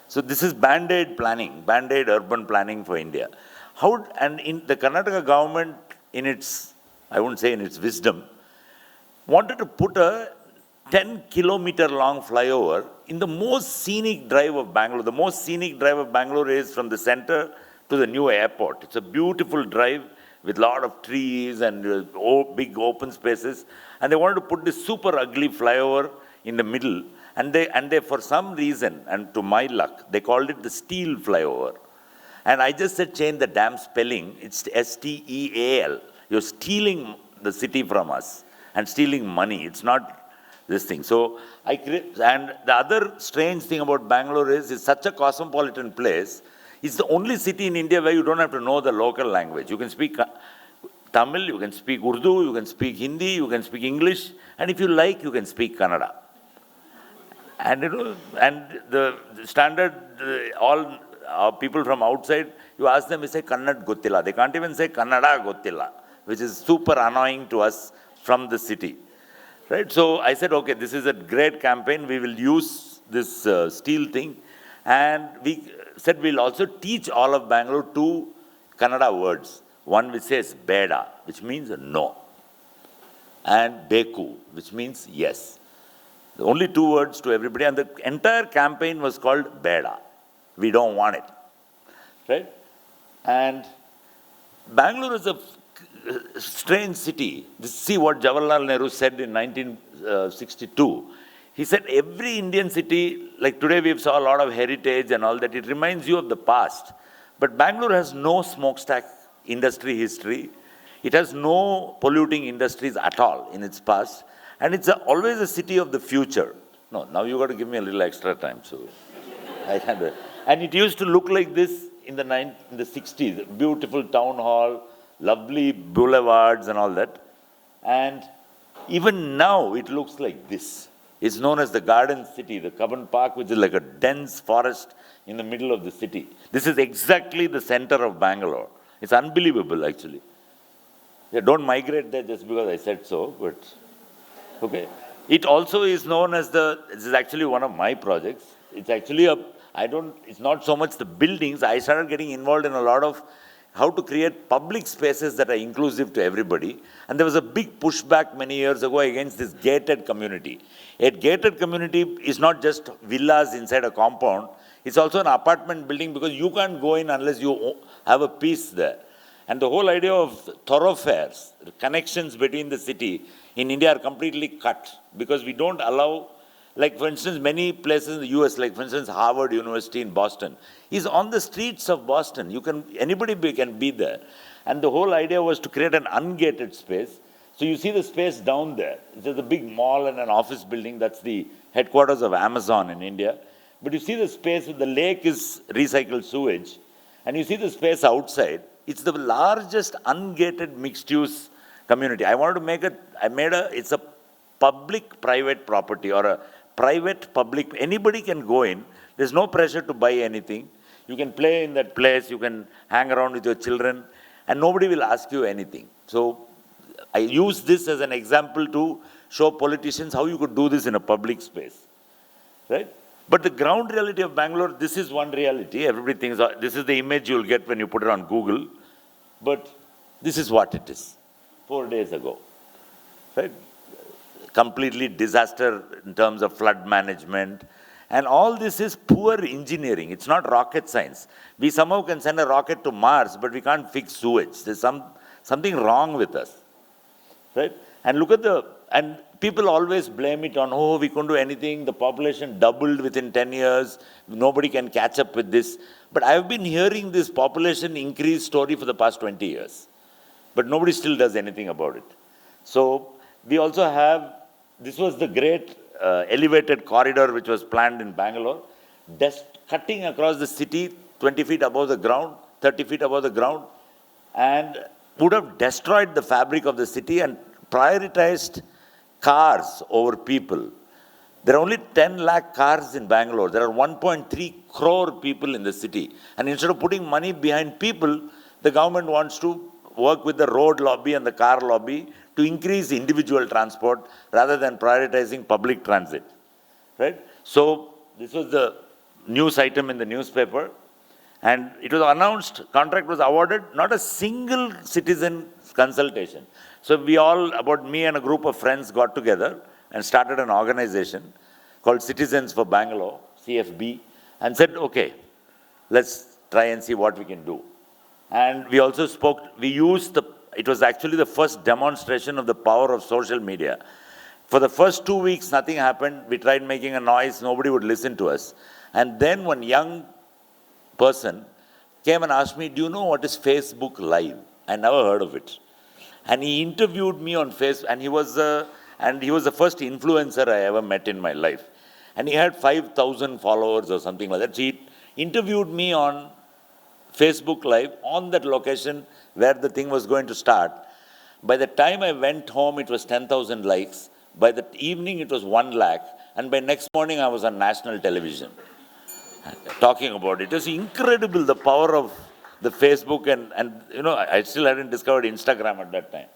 So this is band-aid planning, band-aid urban planning for India. And in the Karnataka government, in its, I wouldn't say in its wisdom, wanted to put a 10-kilometer long flyover in the most scenic drive of Bangalore. The most scenic drive of Bangalore is from the center to the new airport. It's a beautiful drive with a lot of trees and big open spaces. And they wanted to put this super ugly flyover in the middle. And they, for some reason, and to my luck, they called it the steel flyover. And I just said, change the damn spelling. It's S-T-E-A-L. You're stealing the city from us and stealing money. It's not this thing. So and the other strange thing about Bangalore is it's such a cosmopolitan place. It's the only city in India where you don't have to know the local language. You can speak Tamil, you can speak Urdu, you can speak Hindi, you can speak English, and if you like, you can speak Kannada. And the standard, all people from outside, you ask them, they say Kannad Gottilla. They can't even say Kannada Gottilla, which is super annoying to us from the city. Right? So I said, okay, this is a great campaign. We will use this steel thing. And we said we'll also teach all of Bangalore two Kannada words. One which says Beda, which means no. And Beku, which means yes. The only two words to everybody. And the entire campaign was called Beda. We don't want it. Right? And Bangalore is a strange city. See what Jawaharlal Nehru said in 1962. He said every Indian city, like today we saw a lot of heritage and all that, it reminds you of the past. But Bangalore has no smokestack industry history. It has no polluting industries at all in its past. And it's always a city of the future. No, now you got to give me a little extra time. So I can. And it used to look like this in the 60s. Beautiful town hall, lovely boulevards and all that. And even now it looks like this. It's known as the Garden City, the Cubbon Park, which is like a dense forest in the middle of the city. This is exactly the center of Bangalore. It's unbelievable, actually. Yeah, don't migrate there just because I said so, but okay. It also is known as this is actually one of my projects. It's actually it's not so much the buildings. I started getting involved in a lot of how to create public spaces that are inclusive to everybody. And there was a big pushback many years ago against this gated community. A gated community is not just villas inside a compound. It's also an apartment building because you can't go in unless you have a piece there. And the whole idea of thoroughfares, the connections between the city in India are completely cut because we don't allow, like for instance, many places in the US, like for instance, Harvard University in Boston, is on the streets of Boston. Anybody can be there. And the whole idea was to create an ungated space. So you see the space down there. There's a big mall and an office building. That's the headquarters of Amazon in India. But you see the space, the lake is recycled sewage. And you see the space outside. It's the largest ungated mixed-use community. I wanted to make it's a public-private property or a private-public. Anybody can go in. There's no pressure to buy anything. You can play in that place. You can hang around with your children. And nobody will ask you anything. So I use this as an example to show politicians how you could do this in a public space. Right? But the ground reality of Bangalore, this is one reality. Everybody thinks this is the image you'll get when you put it on Google. But this is what it is 4 days ago. Right? Completely disaster in terms of flood management. And all this is poor engineering. It's not rocket science. We somehow can send a rocket to Mars, but we can't fix sewage. There's something wrong with us. Right? And look at and people always blame it on, we couldn't do anything. The population doubled within 10 years. Nobody can catch up with this. But I've been hearing this population increase story for the past 20 years. But nobody still does anything about it. So we also have, this was the great elevated corridor which was planned in Bangalore, cutting across the city 20 feet above the ground, 30 feet above the ground, and would have destroyed the fabric of the city and prioritized cars over people. There are only 10 lakh cars in Bangalore. There are 1.3 crore people in the city. And instead of putting money behind people, the government wants to work with the road lobby and the car lobby to increase individual transport rather than prioritizing public transit. Right? So this was the news item in the newspaper. And it was announced, contract was awarded, not a single citizen consultation. So me and a group of friends got together and started an organization called Citizens for Bangalore, CFB, and said, okay, let's try and see what we can do. And we also spoke, it was actually the first demonstration of the power of social media. For the first 2 weeks, nothing happened. We tried making a noise, nobody would listen to us. And then one young person came and asked me, do you know what is Facebook Live? I never heard of it. And he interviewed me on Facebook, and he was the first influencer I ever met in my life. And he had 5,000 followers or something like that. So he interviewed me on Facebook Live on that location where the thing was going to start. By the time I went home, it was 10,000 likes. By the evening, it was 1 lakh. And by next morning, I was on national television talking about it. It was incredible, the power of the Facebook. And you know, I still hadn't discovered Instagram at that time.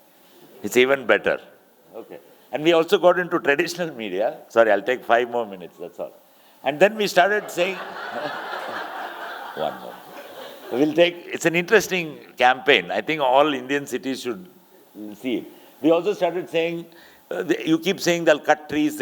It's even better. Okay. And we also got into traditional media. Sorry, I'll take 5 more minutes, that's all. And then we started saying, one more. It's an interesting campaign. I think all Indian cities should see it. We also started saying, you keep saying they'll cut trees.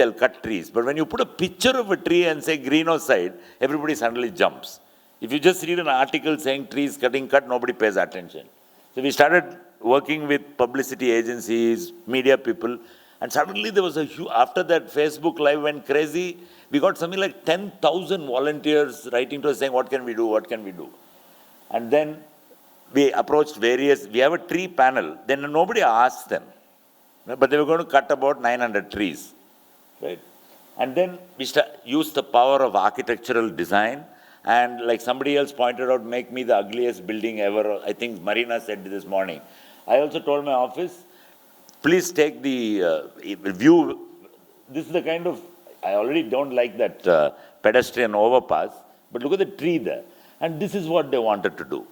But when you put a picture of a tree and say green or side, everybody suddenly jumps. If you just read an article saying trees getting cut, nobody pays attention. So we started working with publicity agencies, media people, and suddenly there was after that Facebook Live went crazy, we got something like 10,000 volunteers writing to us saying, what can we do? And then we approached we have a tree panel, then nobody asked them. But they were going to cut about 900 trees, right? And then we used the power of architectural design, and like somebody else pointed out, make me the ugliest building ever. I think Marina said this morning. I also told my office, please take the view. This is the kind of, I already don't like that pedestrian overpass, but look at the tree there. And this is what they wanted to do.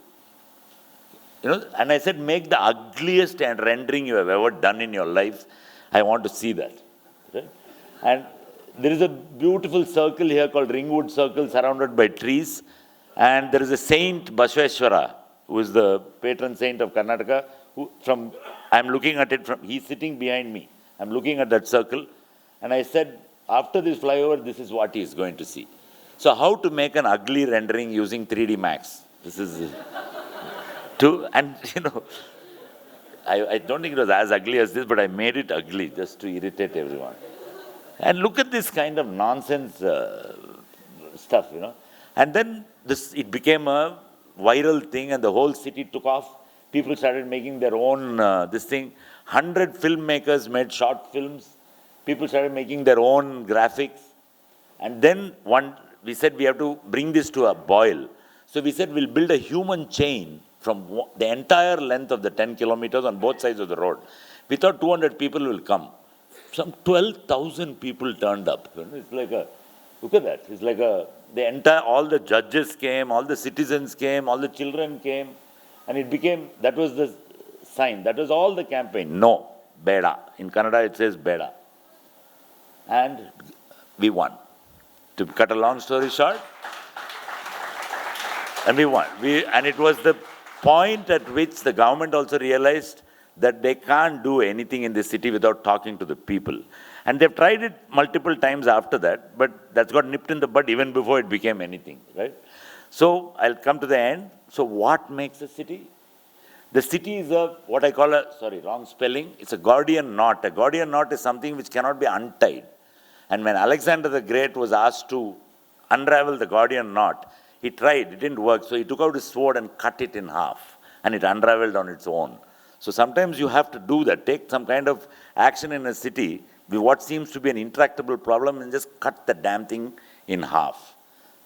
You know, and I said, make the ugliest rendering you have ever done in your life. I want to see that. Right? And there is a beautiful circle here called Ringwood Circle surrounded by trees. And there is a saint, Basveshwara, who is the patron saint of Karnataka. I'm looking at it he's sitting behind me. I'm looking at that circle. And I said, after this flyover, this is what he is going to see. So how to make an ugly rendering using 3D Max? This is... And you know, I don't think it was as ugly as this, but I made it ugly just to irritate everyone. And look at this kind of nonsense stuff, you know. And then it became a viral thing, and the whole city took off. People started making their own this thing. 100 filmmakers made short films. People started making their own graphics. And then we said we have to bring this to a boil. So we said we'll build a human chain from the entire length of the 10 kilometers on both sides of the road. We thought 200 people will come. Some 12,000 people turned up. It's like look at that. It's like all the judges came, all the citizens came, all the children came. And it became, that was the sign. That was all the campaign. No, Beda. In Kannada it says Beda. And we won. To cut a long story short, and we won. And it was the point at which the government also realized that they can't do anything in this city without talking to the people. And they've tried it multiple times after that, but that's got nipped in the bud even before it became anything, right? So I'll come to the end. So what makes a city? The city is what I call wrong spelling. It's a Gordian knot. A Gordian knot is something which cannot be untied. And when Alexander the Great was asked to unravel the Gordian knot, he tried, it didn't work, so he took out his sword and cut it in half, and it unraveled on its own. So sometimes you have to do that, take some kind of action in a city with what seems to be an intractable problem and just cut the damn thing in half,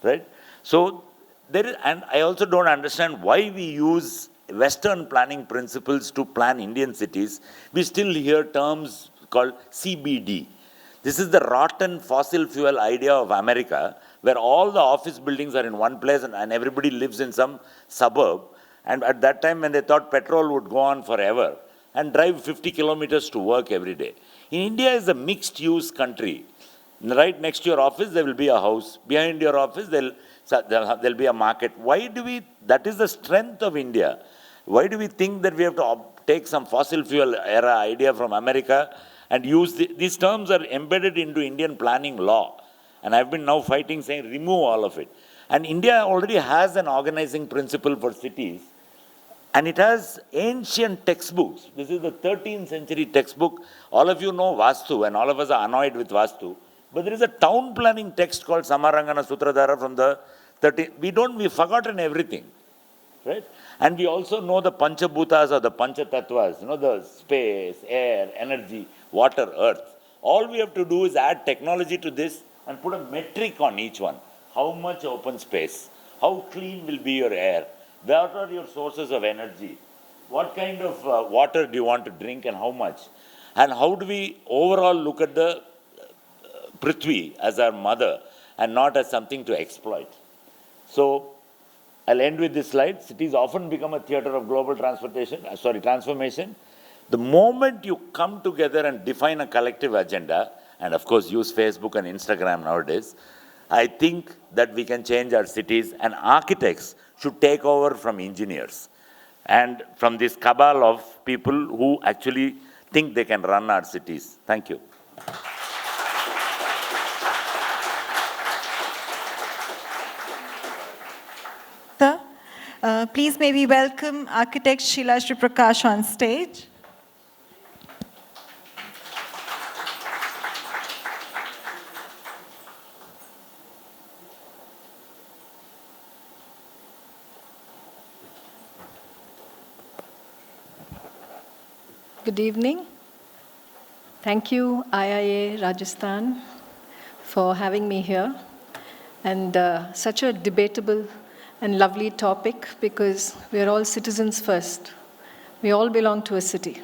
right? So and I also don't understand why we use Western planning principles to plan Indian cities. We still hear terms called CBD. This is the rotten fossil fuel idea of America, where all the office buildings are in one place and everybody lives in some suburb. And at that time, when they thought petrol would go on forever, and drive 50 kilometers to work every day. In India is a mixed-use country. Right next to your office, there will be a house. Behind your office, there'll be a market. That is the strength of India. Why do we think that we have to take some fossil fuel era idea from America and use these terms are embedded into Indian planning law. And I've been now fighting saying remove all of it. And India already has an organizing principle for cities And it has ancient textbooks. This is the 13th century textbook. All of you know Vastu, and all of us are annoyed with Vastu. But there is a town planning text called Samarangana Sutradhara from the 13th. We've forgotten everything, right? And we also know the Panchabhutas or the Panchatattvas, the space, air, energy, water, earth. All we have to do is add technology to this and put a metric on each one. How much open space? How clean will be your air? What are your sources of energy? What kind of water do you want to drink and how much? And how do we overall look at the Prithvi as our mother and not as something to exploit? So I'll end with this slide. Cities often become a theater of global transformation. The moment you come together and define a collective agenda, and of course use Facebook and Instagram nowadays, I think that we can change our cities, and architects should take over from engineers and from this cabal of people who actually think they can run our cities. Thank you. Sir, please may we welcome architect Sheila Prakash on stage. Good evening. Thank you, IIA Rajasthan, for having me here. And such a debatable and lovely topic, because we are all citizens first. We all belong to a city,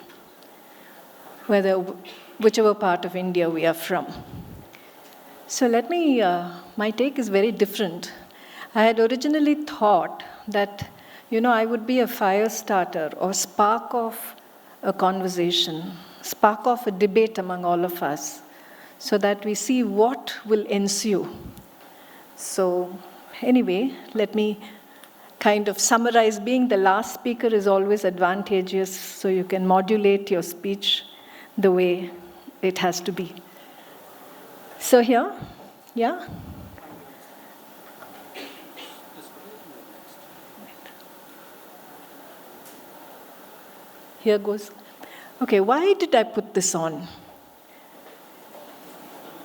whichever part of India we are from. So my take is very different. I had originally thought that, I would be a fire starter or spark of a conversation, spark of a debate among all of us, so that we see what will ensue. So anyway, let me kind of summarize. Being the last speaker is always advantageous, so you can modulate your speech the way it has to be. So here, yeah? Here goes. Okay, why did I put this on?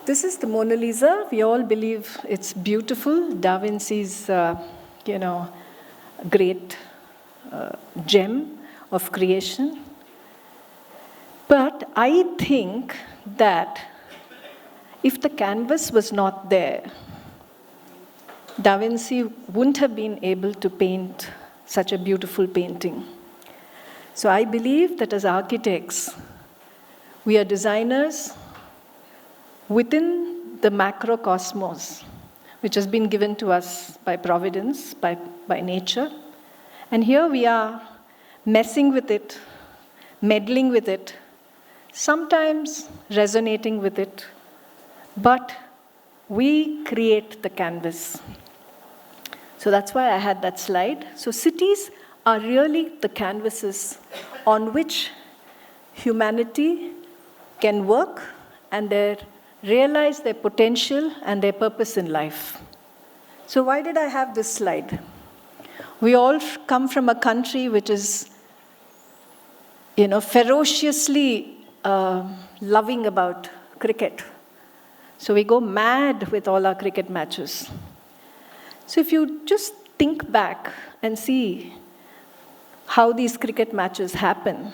This is the Mona Lisa. We all believe it's beautiful. Da Vinci's, great gem of creation. But I think that if the canvas was not there, Da Vinci wouldn't have been able to paint such a beautiful painting. So I believe that as architects, we are designers within the macrocosmos, which has been given to us by providence, by nature. And here we are messing with it, meddling with it, sometimes resonating with it, but we create the canvas. So that's why I had that slide. So cities are really the canvases on which humanity can work and realize their potential and their purpose in life. So why did I have this slide? We all come from a country which is, ferociously loving about cricket. So we go mad with all our cricket matches. So if you just think back and see how these cricket matches happen.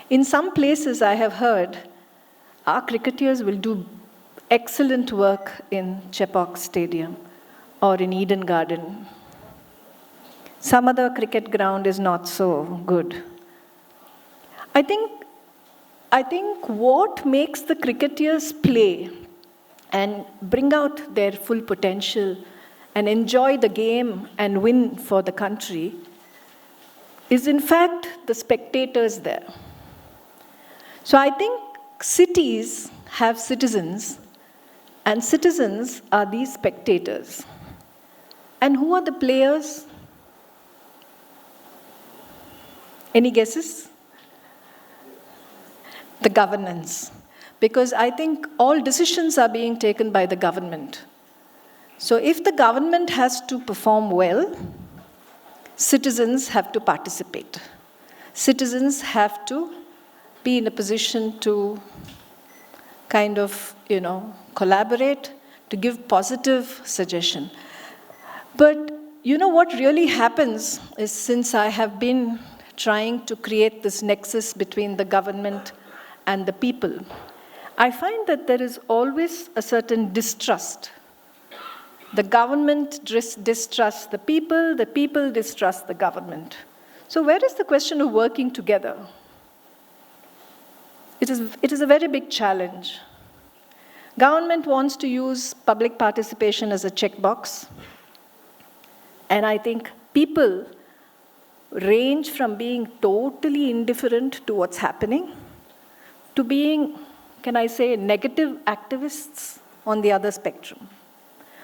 In some places, I have heard, our cricketers will do excellent work in Chepauk Stadium or in Eden Garden. Some other cricket ground is not so good. I think what makes the cricketers play and bring out their full potential and enjoy the game and win for the country is in fact the spectators there. So I think cities have citizens, and citizens are these spectators. And who are the players? Any guesses? The governance. Because I think all decisions are being taken by the government. So if the government has to perform well, citizens have to participate. Citizens have to be in a position to kind of, collaborate, to give positive suggestion. But what really happens is, since I have been trying to create this nexus between the government and the people, I find that there is always a certain distrust. The government distrusts the people distrust the government. So where is the question of working together? It is a very big challenge. Government wants to use public participation as a checkbox. And I think people range from being totally indifferent to what's happening to being, can I say, negative activists on the other spectrum,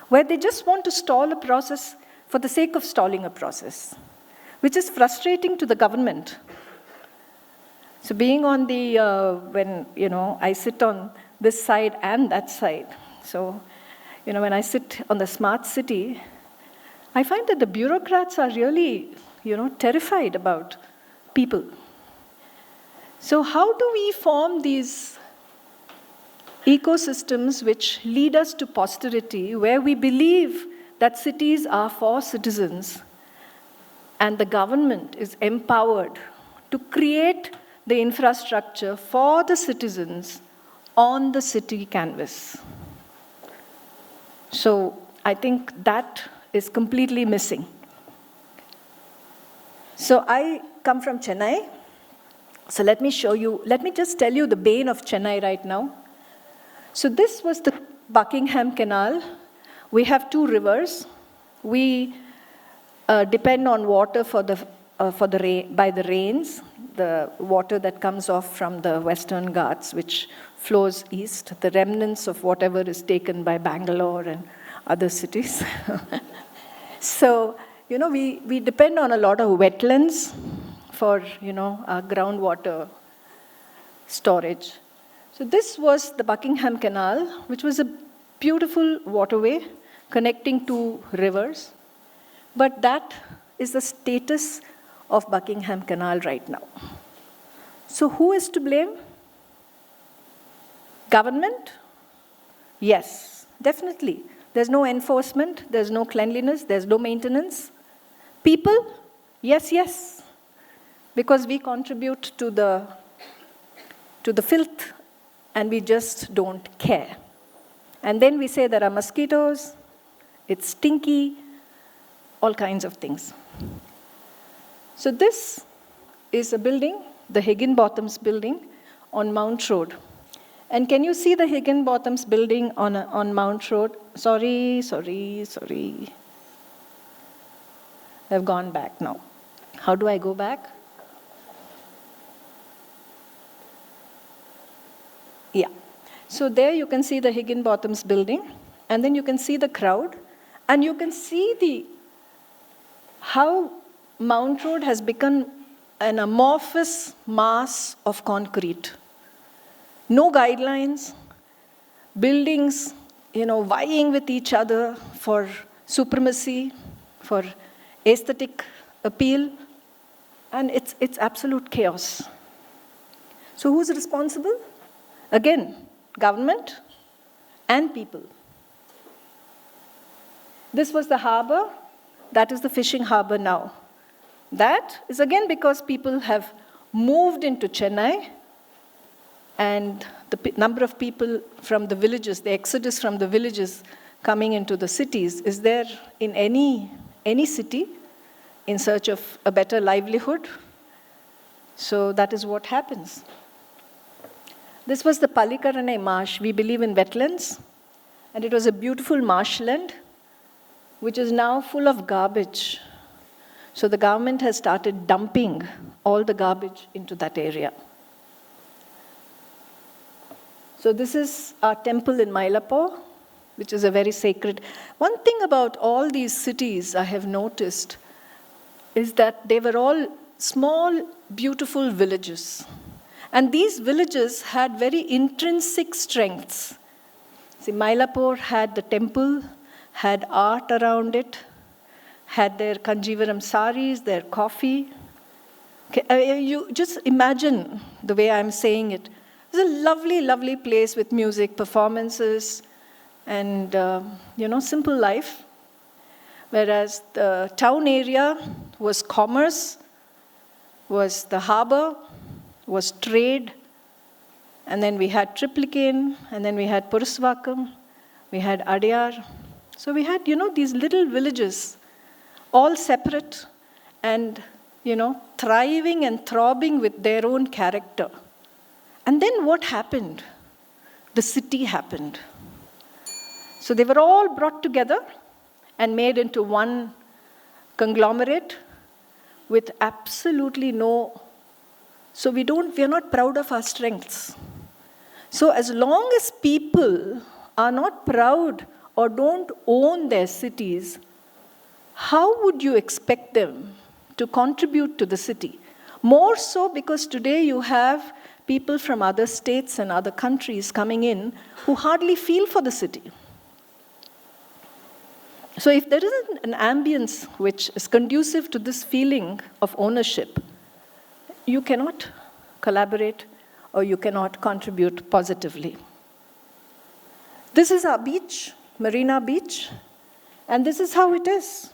where they just want to stall a process for the sake of stalling a process, which is frustrating to the government. So being on the, when, I sit on this side and that side. So, when I sit on the smart city, I find that the bureaucrats are really, terrified about people. So how do we form these ecosystems which lead us to posterity, where we believe that cities are for citizens and the government is empowered to create the infrastructure for the citizens on the city canvas? So I think that is completely missing. So I come from Chennai. So let me just tell you the bane of Chennai right now. So this was the Buckingham Canal. We have two rivers. We depend on water by the rains, the water that comes off from the Western Ghats, which flows east, the remnants of whatever is taken by Bangalore and other cities. So, we depend on a lot of wetlands for, our groundwater storage. So this was the Buckingham Canal, which was a beautiful waterway connecting two rivers. But that is the status of Buckingham Canal right now. So who is to blame? Government? Yes, definitely. There's no enforcement, there's no cleanliness, there's no maintenance. People? Yes. Because we contribute to the filth and we just don't care. And then we say there are mosquitoes, it's stinky, all kinds of things. So this is a building, the Higginbotham's building on Mount Road. And can you see the Higginbotham's building on Mount Road? Sorry. I've gone back now. How do I go back? Yeah. So there you can see the Higginbotham's building, and then you can see the crowd, and you can see how Mount Road has become an amorphous mass of concrete. No guidelines, buildings, vying with each other for supremacy, for aesthetic appeal, and it's absolute chaos. So who's responsible? Again, government and people. This was the harbor, that is the fishing harbor now. That is again because people have moved into Chennai, and the number of people from the villages, the exodus from the villages coming into the cities, is there in any city in search of a better livelihood? So that is what happens. This was the Pallikaranai marsh. We believe in wetlands, and it was a beautiful marshland, which is now full of garbage. So the government has started dumping all the garbage into that area. So this is our temple in Mylapore, which is a very sacred. One thing about all these cities I have noticed is that they were all small, beautiful villages. And these villages had very intrinsic strengths. See, Mylapore had the temple, had art around it, had their Kanjivaram saris, their coffee. You just imagine the way I'm saying it. It's a lovely, lovely place with music, performances, and, simple life. Whereas the town area was commerce, was the harbor, was trade, and then we had Triplicane, and then we had Purusvakam, we had Adyar. So we had, these little villages, all separate and, thriving and throbbing with their own character. And then what happened? The city happened. So they were all brought together and made into one conglomerate with absolutely no. So we are not proud of our strengths. So as long as people are not proud or don't own their cities, how would you expect them to contribute to the city? More so because today you have people from other states and other countries coming in who hardly feel for the city. So if there isn't an ambience which is conducive to this feeling of ownership, you cannot collaborate or you cannot contribute positively. This is our beach, Marina Beach, and this is how it is.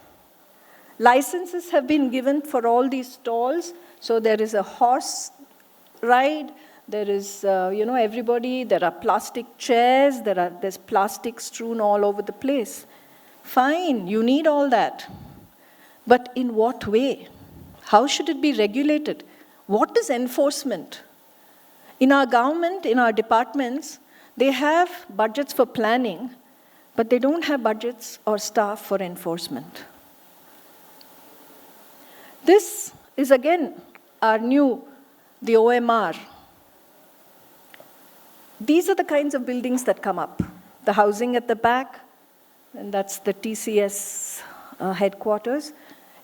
Licenses have been given for all these stalls, so there is a horse ride, there is, everybody, there are plastic chairs, there's plastic strewn all over the place. Fine, you need all that. But in what way? How should it be regulated? What is enforcement? In our government, in our departments, they have budgets for planning, but they don't have budgets or staff for enforcement. This is again our the OMR. These are the kinds of buildings that come up. The housing at the back, and that's the TCS headquarters.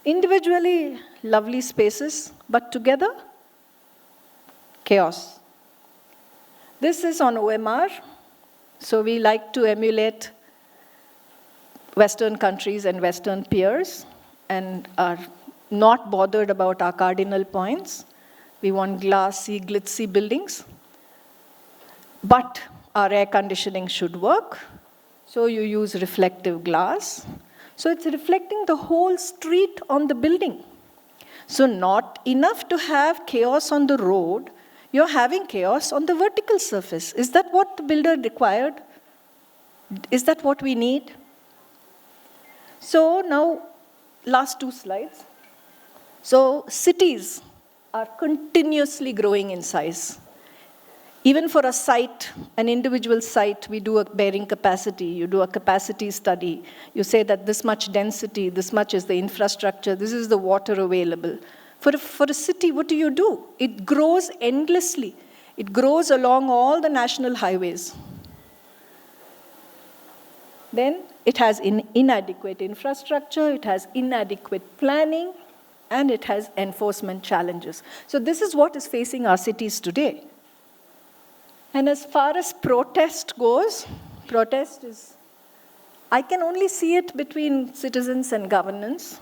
Individually, lovely spaces, but together, chaos. This is on OMR, so we like to emulate Western countries and Western peers and are not bothered about our cardinal points. We want glassy, glitzy buildings, but our air conditioning should work. So you use reflective glass. So it's reflecting the whole street on the building. So not enough to have chaos on the road, you're having chaos on the vertical surface. Is that what the builder required? Is that what we need? So now, last 2 slides. So cities are continuously growing in size. Even for a site, an individual site, we do a bearing capacity, you do a capacity study, you say that this much density, this much is the infrastructure, this is the water available. For a city, what do? It grows endlessly. It grows along all the national highways. Then it has inadequate infrastructure, it has inadequate planning, and it has enforcement challenges. So this is what is facing our cities today. And as far as protest goes, protest is, I can only see it between citizens and governance.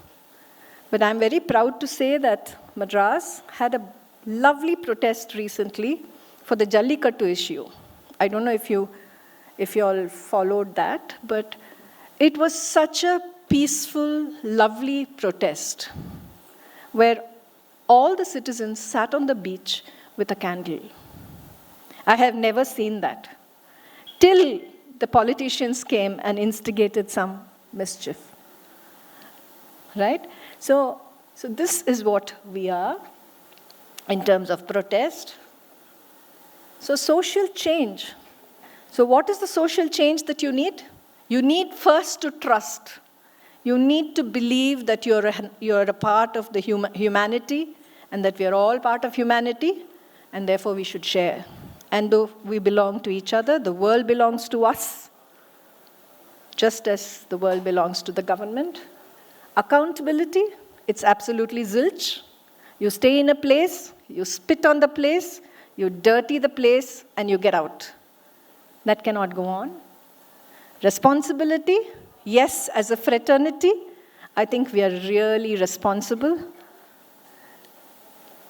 But I'm very proud to say that Madras had a lovely protest recently for the Jallikattu issue. I don't know if you all followed that, but it was such a peaceful, lovely protest where all the citizens sat on the beach with a candle. I have never seen that, till the politicians came and instigated some mischief, right? So this is what we are in terms of protest. So social change. So what is the social change that you need? You need first to trust. You need to believe that you're a part of the humanity and that we are all part of humanity and therefore we should share. And though we belong to each other, the world belongs to us, just as the world belongs to the government. Accountability, it's absolutely zilch. You stay in a place, you spit on the place, you dirty the place, and you get out. That cannot go on. Responsibility, yes, as a fraternity, I think we are really responsible.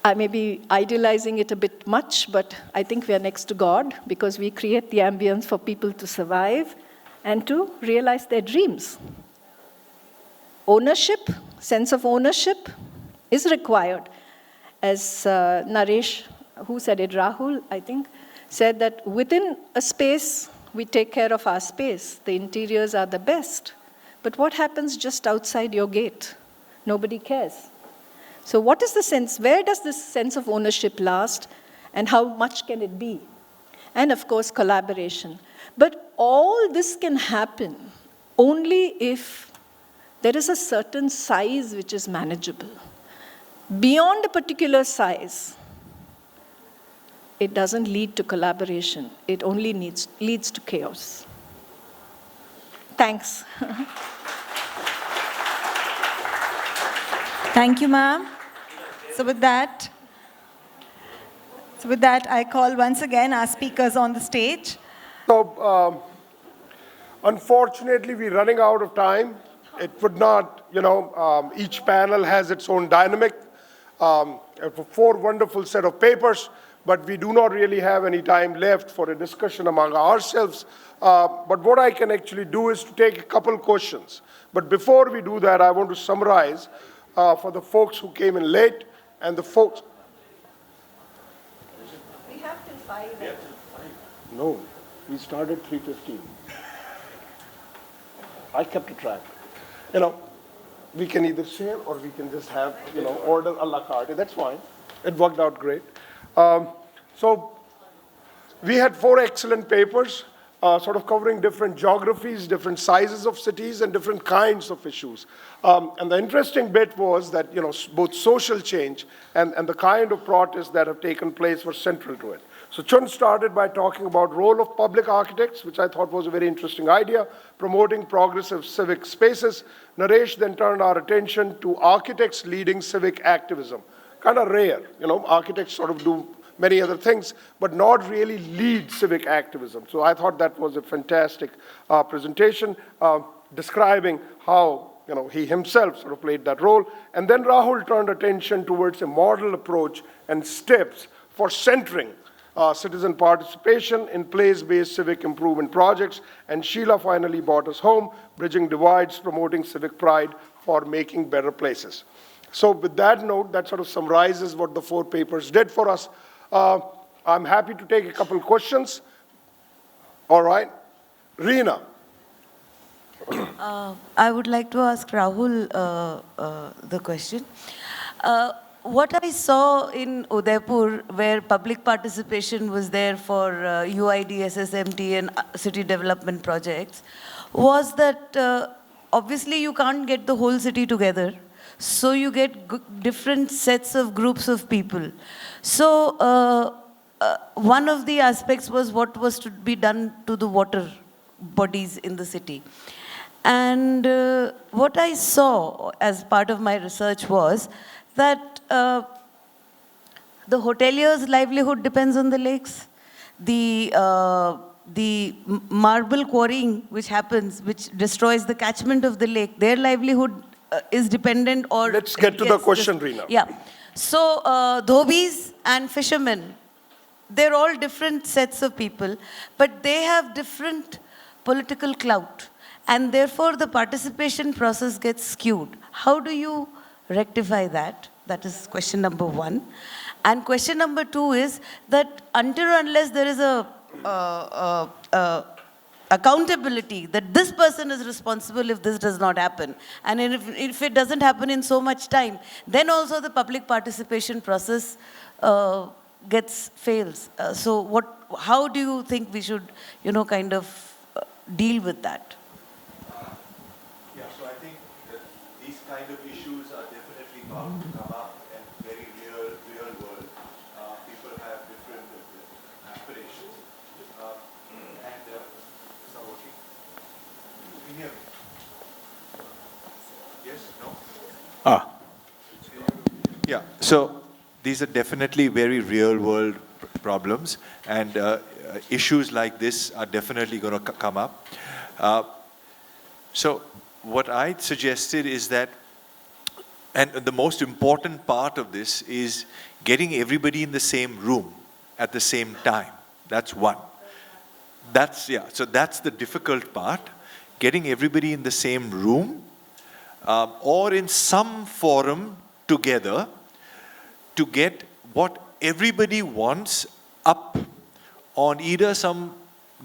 I may be idealizing it a bit much, but I think we are next to God because we create the ambience for people to survive and to realize their dreams. Ownership, sense of ownership is required. As Naresh, who said it, Rahul, I think, said that within a space, we take care of our space. The interiors are the best. But what happens just outside your gate? Nobody cares. So what is the sense, where does this sense of ownership last, and how much can it be? And of course, collaboration. But all this can happen only if there is a certain size which is manageable. Beyond a particular size, it doesn't lead to collaboration. It only leads to chaos. Thanks. Thank you, ma'am. So with that, I call once again our speakers on the stage. So, unfortunately, we're running out of time. It would not, each panel has its own dynamic. 4 wonderful set of papers, but we do not really have any time left for a discussion among ourselves. But what I can actually do is to take a couple questions. But before we do that, I want to summarize for the folks who came in late and the folks. We have till 5. No, we started 3:15. I kept a track. We can either share or we can just have, order a la carte. That's fine. It worked out great. So we had 4 excellent papers, sort of covering different geographies, different sizes of cities, and different kinds of issues. And the interesting bit was that, both social change and the kind of protests that have taken place were central to it. So Chun started by talking about role of public architects, which I thought was a very interesting idea, promoting progressive civic spaces. Naresh then turned our attention to architects leading civic activism. Kind of rare, architects sort of do many other things, but not really lead civic activism. So I thought that was a fantastic presentation, describing how he himself sort of played that role. And then Rahul turned attention towards a model approach and steps for centering citizen participation in place-based civic improvement projects. And Sheila finally brought us home, bridging divides, promoting civic pride for making better places. So with that note, that sort of summarizes what the 4 papers did for us. I'm happy to take a couple questions. All right. Reena. I would like to ask Rahul the question. What I saw in Udaipur, where public participation was there for UID, SSMT and city development projects, was that obviously you can't get the whole city together. So you get different sets of groups of people. So one of the aspects was what was to be done to the water bodies in the city. And what I saw as part of my research was that the hotelier's livelihood depends on the lakes. The marble quarrying which happens, which destroys the catchment of the lake, their livelihood is dependent or... Let's get to the question, Reena. Yeah. So dhobis and fishermen, they're all different sets of people, but they have different political clout. And therefore, the participation process gets skewed. How do you rectify that? That is question number 1. And question number 2 is that until or unless there is a accountability that this person is responsible if this does not happen, and if it doesn't happen in so much time, then also the public participation process fails. So how do you think we should, kind of deal with that? Yeah, so I think that these kind of issues are definitely bound to come up, and very real world. People have different aspirations. Is that working? Can you hear me? Yes? No? Yeah, so these are definitely very real world problems, and issues like this are definitely going to come up. So what I suggested is that, and the most important part of this is getting everybody in the same room at the same time. That's one. So that's the difficult part, getting everybody in the same room or in some forum together to get what everybody wants up on either some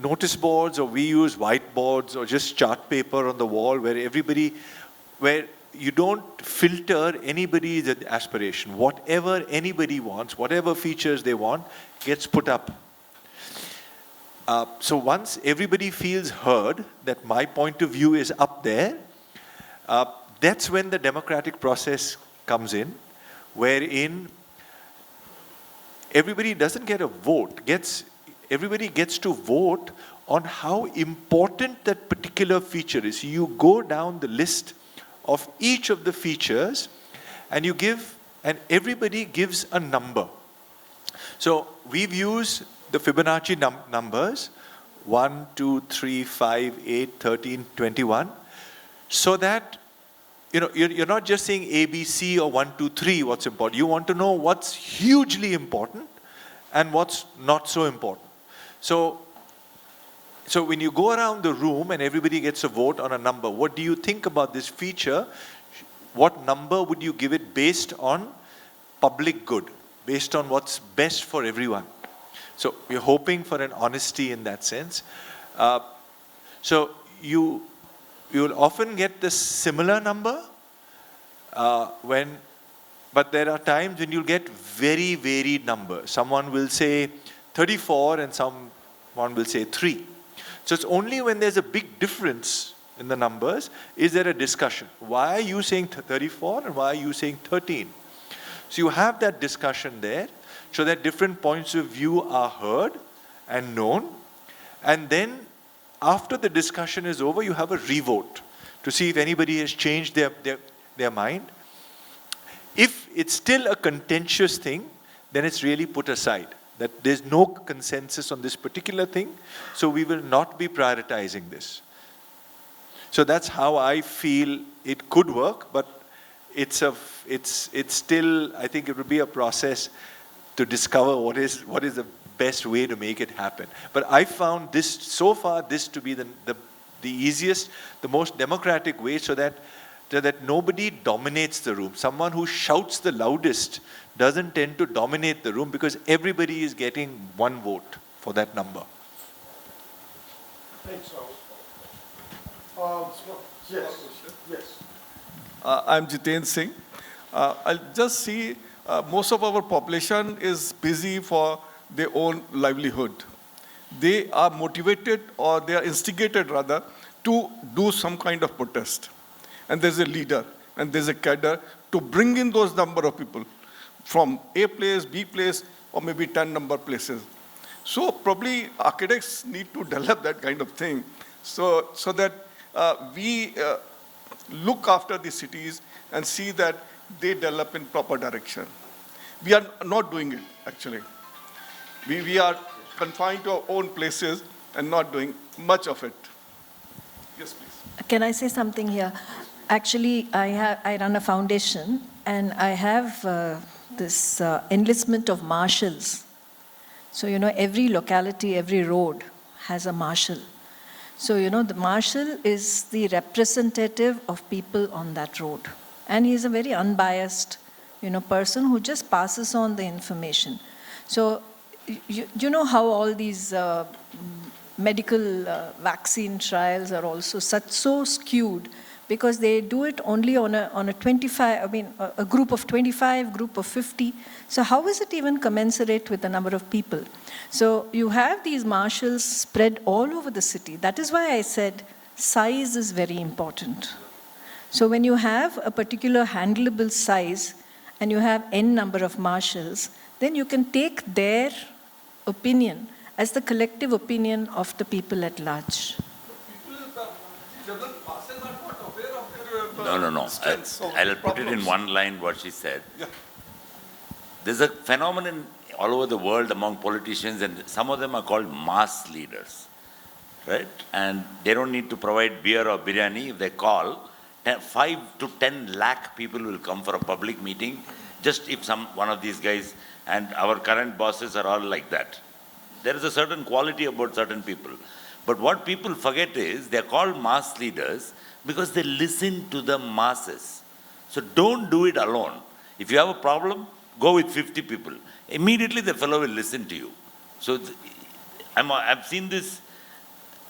notice boards, or we use whiteboards, or just chart paper on the wall where you don't filter anybody's aspiration. Whatever anybody wants, whatever features they want, gets put up. So once everybody feels heard, that my point of view is up there, that's when the democratic process comes in, wherein everybody doesn't get a vote, everybody gets to vote on how important that particular feature is. You go down the list of each of the features and everybody gives a number. So we've used the Fibonacci numbers, 1, 2, 3, 5, 8, 13, 21, so that you're not just saying A, B, C, or 1, 2, 3, what's important. You want to know what's hugely important and what's not so important. So when you go around the room and everybody gets a vote on a number, what do you think about this feature? What number would you give it based on public good, based on what's best for everyone? So we're hoping for an honesty in that sense. So you'll often get the similar number but there are times when you'll get very varied numbers. Someone will say 34 and someone will say 3. So it's only when there's a big difference in the numbers is there a discussion. Why are you saying 34 and why are you saying 13? So you have that discussion there so that different points of view are heard and known. And then after the discussion is over, you have a revote to see if anybody has changed their mind. If it's still a contentious thing, then it's really put aside. That there's no consensus on this particular thing, so we will not be prioritizing this. So that's how I feel it could work, but it's still, I think it will be a process to discover what is the best way to make it happen. But I found this, so far, this to be the easiest, the most democratic way, so that nobody dominates the room. Someone who shouts the loudest doesn't tend to dominate the room because everybody is getting one vote for that number. Thanks, Rahul. Yes. I'm Jiten Singh. I'll just see most of our population is busy for their own livelihood. They are motivated, or they are instigated rather, to do some kind of protest. And there's a leader and there's a cadre to bring in those number of people from A place, B place, or maybe 10 number places. So probably architects need to develop that kind of thing so that we look after the cities and see that they develop in proper direction. We are not doing it, actually. We are confined to our own places and not doing much of it. Yes, please. Can I say something here? Actually, I run a foundation, and I have this enlistment of marshals. So, every locality, every road has a marshal. So, the marshal is the representative of people on that road. And he's a very unbiased, person who just passes on the information. So, you know how all these medical vaccine trials are also so skewed, because they do it only on a 25, a group of 25, group of 50. So how is it even commensurate with the number of people? So you have these marshals spread all over the city. That is why I said size is very important. So when you have a particular handleable size and you have n number of marshals, then you can take their opinion as the collective opinion of the people at large. No. I'll put it in one line what she said. Yeah. There's a phenomenon all over the world among politicians, and some of them are called mass leaders, right? And they don't need to provide beer or biryani. If they call, 5 to 10 lakh people will come for a public meeting, just if one of these guys, and our current bosses are all like that. There is a certain quality about certain people. But what people forget is they're called mass leaders because they listen to the masses. So don't do it alone. If you have a problem, go with 50 people. Immediately the fellow will listen to you. So I've seen this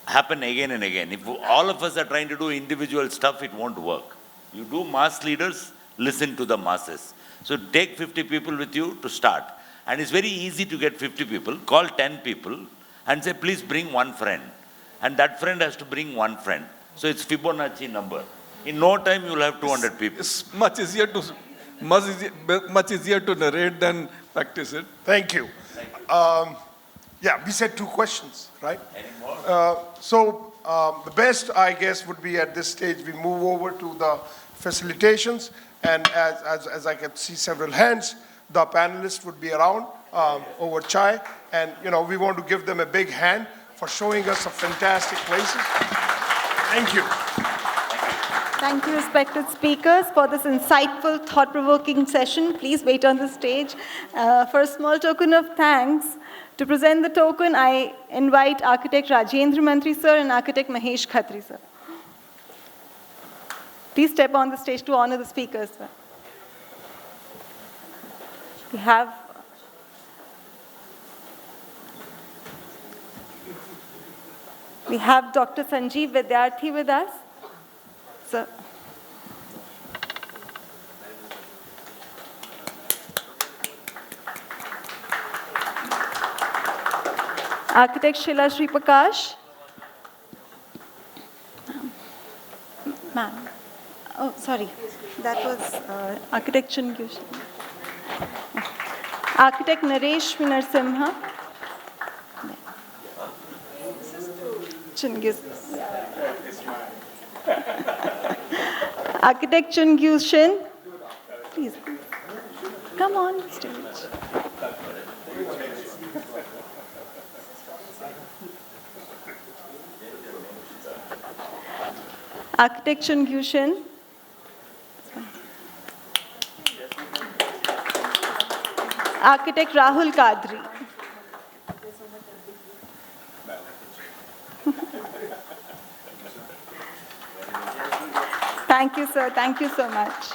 happen again and again. If all of us are trying to do individual stuff, it won't work. You do mass leaders, listen to the masses. So take 50 people with you to start. And it's very easy to get 50 people. Call 10 people and say, please bring one friend. And that friend has to bring one friend. So it's Fibonacci number. In no time, you'll have 200 people. It's much easier to narrate than practice it. Thank you. Yeah, we said 2 questions, right? Any more? The best, I guess, would be at this stage, we move over to the facilitations. And as I can see several hands, the panelists would be around over chai. And, we want to give them a big hand for showing us some fantastic places. Thank you. Thank you, respected speakers, for this insightful, thought-provoking session. Please wait on the stage. For a small token of thanks, to present the token, I invite Architect Rajendra Mantri, sir, and Architect Mahesh Khatri, sir. Please step on the stage to honor the speakers, sir. We have Dr. Sanjeev Vidyarthi with us. Sir. Architect Sheila Shri Prakash. Ma'am. Oh, sorry. That was Architect Chun. Architect Naresh Narasimhan. Architect Chun Shin. Please. Come on stage. Architect Chun Shin. Architect Rahul Kadri. Thank you, sir. Thank you so much.